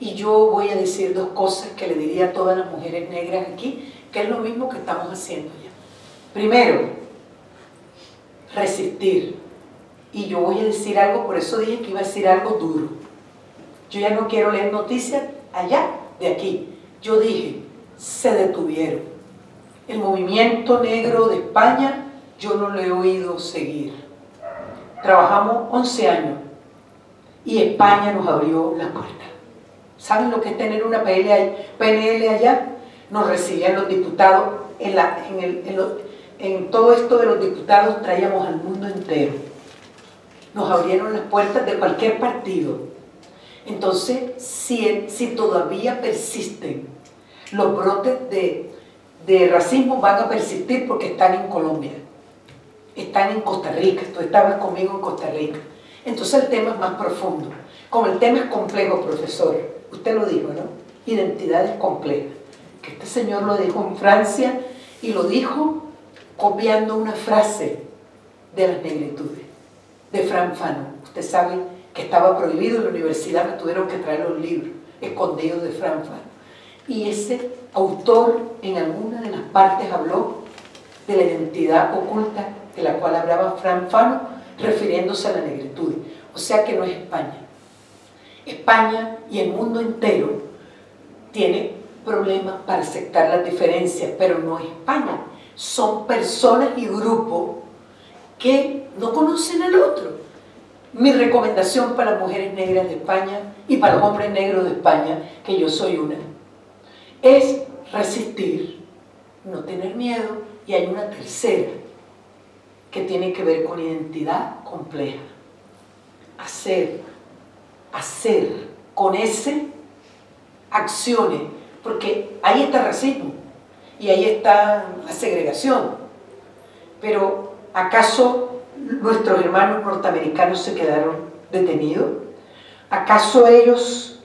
Y yo voy a decir dos cosas que le diría a todas las mujeres negras aquí, que es lo mismo que estamos haciendo ya. Primero, resistir. Y yo voy a decir algo, por eso dije que iba a decir algo duro. Yo ya no quiero leer noticias allá, de aquí. Yo dije, se detuvieron. El movimiento negro de España, yo no lo he oído seguir. Trabajamos 11 años y España nos abrió las puertas. ¿Saben lo que es tener una PNL allá? Nos recibían los diputados, en todo esto de los diputados traíamos al mundo entero. Nos abrieron las puertas de cualquier partido. Entonces, si todavía persisten los brotes de racismo, van a persistir porque están en Colombia, están en Costa Rica. Tú estabas conmigo en Costa Rica. Entonces el tema es más profundo. Como el tema es complejo, profesor, usted lo dijo, ¿no? Identidades complejas. Que este señor lo dijo en Francia y lo dijo copiando una frase de las negritudes, de Frantz Fanon. Usted sabe que estaba prohibido en la universidad, me tuvieron que traer los libros escondidos de Frantz Fanon. Y ese autor en alguna de las partes habló de la identidad oculta de la cual hablaba Frantz Fanon, refiriéndose a la negritud. O sea que no es España. España y el mundo entero tiene problemas para aceptar las diferencias, pero no es España. Son personas y grupos que no conocen al otro. Mi recomendación para las mujeres negras de España y para los hombres negros de España, que yo soy una, es resistir, no tener miedo, y hay una tercera que tiene que ver con identidad compleja. Hacer con ese acciones, porque ahí está el racismo y ahí está la segregación. Pero ¿acaso nuestros hermanos norteamericanos se quedaron detenidos? ¿Acaso ellos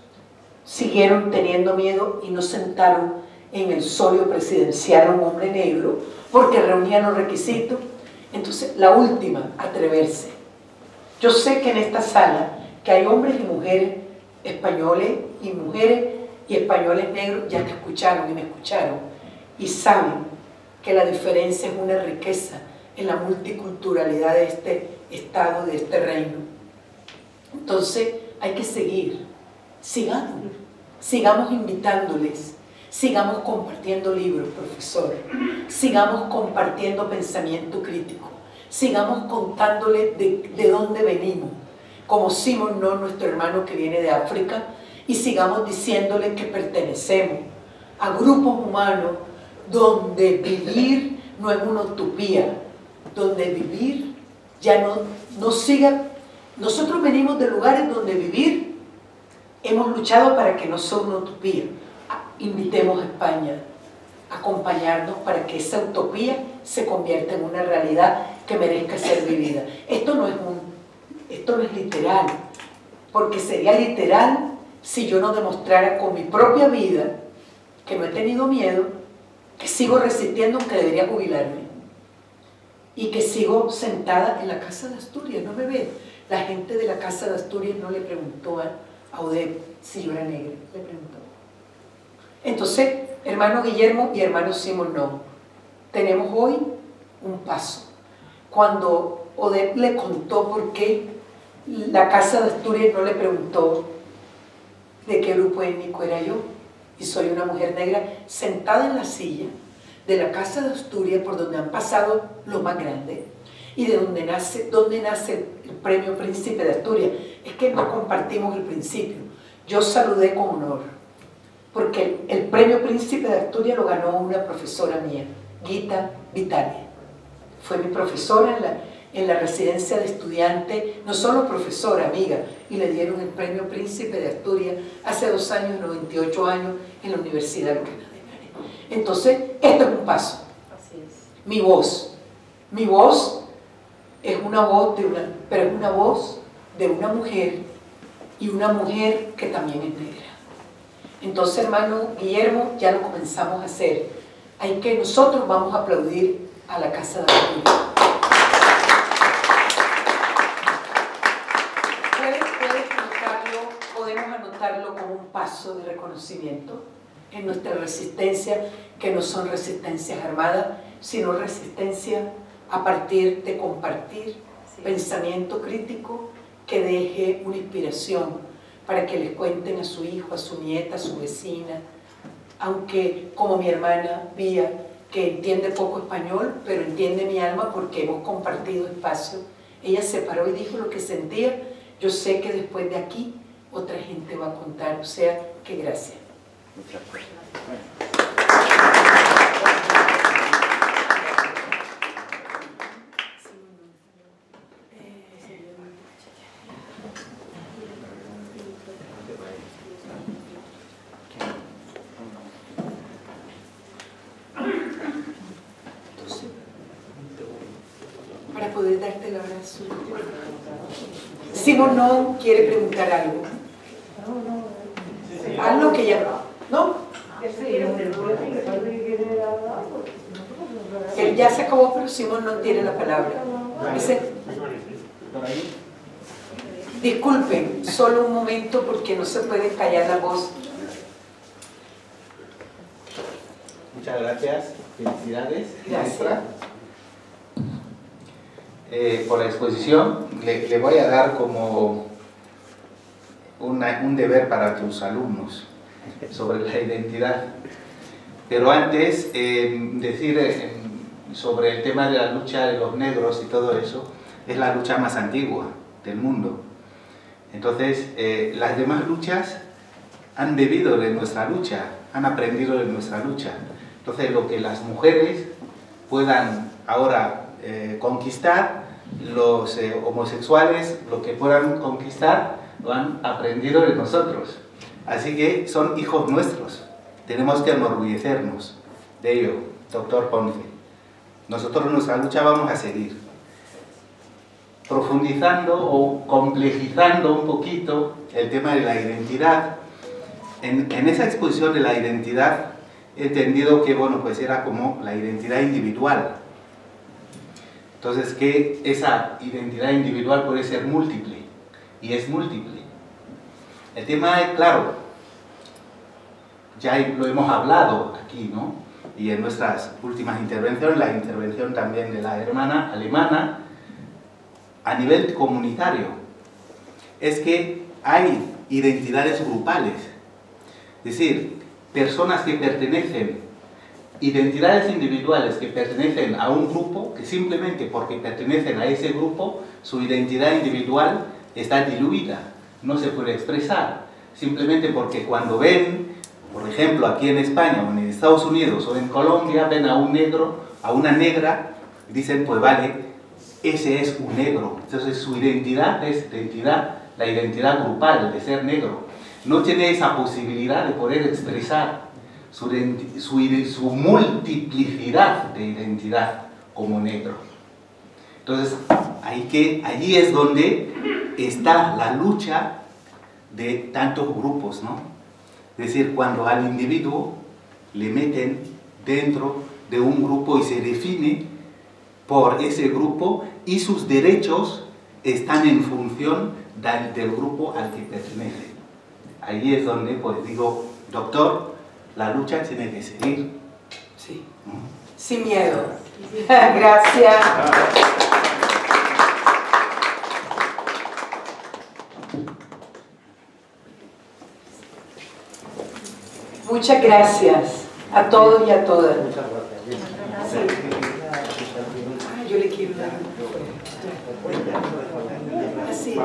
siguieron teniendo miedo y no sentaron en el solio presidencial a un hombre negro porque reunía los requisitos? Entonces, la última, atreverse. Yo sé que en esta sala que hay hombres y mujeres españoles y mujeres y españoles negros ya te escucharon y me escucharon y saben que la diferencia es una riqueza en la multiculturalidad de este estado, de este reino. Entonces hay que seguir, sigamos invitándoles, sigamos compartiendo libros, profesor, sigamos compartiendo pensamiento crítico, sigamos contándoles de dónde venimos, como Simon No, nuestro hermano que viene de África, y sigamos diciéndoles que pertenecemos a grupos humanos donde vivir no es una utopía, donde vivir ya no siga. Nosotros venimos de lugares donde vivir hemos luchado para que no sea una utopía. Invitemos a España a acompañarnos para que esa utopía se convierta en una realidad que merezca ser vivida. Esto no es literal, porque sería literal si yo no demostrara con mi propia vida que no he tenido miedo, que sigo resistiendo aunque debería jubilarme y que sigo sentada en la Casa de Asturias. ¿No me ven? La gente de la Casa de Asturias no le preguntó a Odette si yo era negra, le preguntó. Entonces, hermano Guillermo y hermano Simon No, tenemos hoy un paso. Cuando Odette le contó por qué la Casa de Asturias no le preguntó de qué grupo étnico era yo, y soy una mujer negra sentada en la silla de la Casa de Asturias, por donde han pasado los más grandes, y de donde nace el premio Príncipe de Asturias. Es que no compartimos el principio. Yo saludé con honor, porque el premio Príncipe de Asturias lo ganó una profesora mía, Gita Vitali. Fue mi profesora en la residencia de estudiantes, no solo profesora, amiga, y le dieron el premio Príncipe de Asturias hace 2 años, 98 años, en la Universidad Lorena de Henares. Entonces, esto es un paso. Así es. Mi voz es una voz pero es una voz de una mujer, y una mujer que también es negra. Entonces, hermano Guillermo, ya lo comenzamos a hacer. Nosotros vamos a aplaudir a la Casa de Asturias. Podemos anotarlo como un paso de reconocimiento en nuestra resistencia, que no son resistencias armadas, sino resistencia a partir de compartir pensamiento crítico que deje una inspiración para que les cuenten a su hijo, a su nieta, a su vecina, aunque como mi hermana Vía, que entiende poco español, pero entiende mi alma porque hemos compartido espacio, ella se paró y dijo lo que sentía. Yo sé que después de aquí otra gente va a contar, o sea, que gracias. Muchas gracias. Para poder darte el abrazo. Simon No quiere preguntar algo. Algo que ya no. Él ya se acabó, pero Simon no tiene la palabra. Disculpen, solo un momento porque no se puede callar la voz. Muchas gracias, felicidades, maestra. Por la exposición. Le voy a dar como un deber para tus alumnos sobre la identidad. Pero antes, decir sobre el tema de la lucha de los negros y todo eso, es la lucha más antigua. del mundo. Entonces, las demás luchas han bebido de nuestra lucha, han aprendido de nuestra lucha. Entonces, lo que las mujeres puedan ahora conquistar, los homosexuales, lo que puedan conquistar, lo han aprendido de nosotros. Así que son hijos nuestros. Tenemos que enorgullecernos de ello, doctor Ponce. Nosotros en nuestra lucha vamos a seguir profundizando o complejizando un poquito el tema de la identidad. En esa exposición de la identidad he entendido que, bueno, pues era como la identidad individual. Entonces, que esa identidad individual puede ser múltiple, y es múltiple. El tema es, claro, ya lo hemos hablado aquí, ¿no? Y en nuestras últimas intervenciones, la intervención también de la hermana alemana, a nivel comunitario, es que hay identidades grupales, es decir, personas que pertenecen, identidades individuales que pertenecen a un grupo, que simplemente porque pertenecen a ese grupo, su identidad individual está diluida, no se puede expresar, simplemente porque cuando ven, por ejemplo, aquí en España o en Estados Unidos o en Colombia, ven a un negro, a una negra, dicen, pues vale, ese es un negro. Entonces su identidad es la identidad grupal de ser negro. No tiene esa posibilidad de poder expresar su multiplicidad de identidad como negro. Entonces, allí es donde está la lucha de tantos grupos, ¿no? Es decir, cuando al individuo le meten dentro de un grupo y se define por ese grupo y sus derechos están en función del grupo al que pertenece. Ahí es donde, pues digo, doctor, la lucha tiene que seguir. Sí, sin miedo. Gracias. Muchas gracias a todos y a todas. Muchas gracias. Yo le quiero dar un... Así.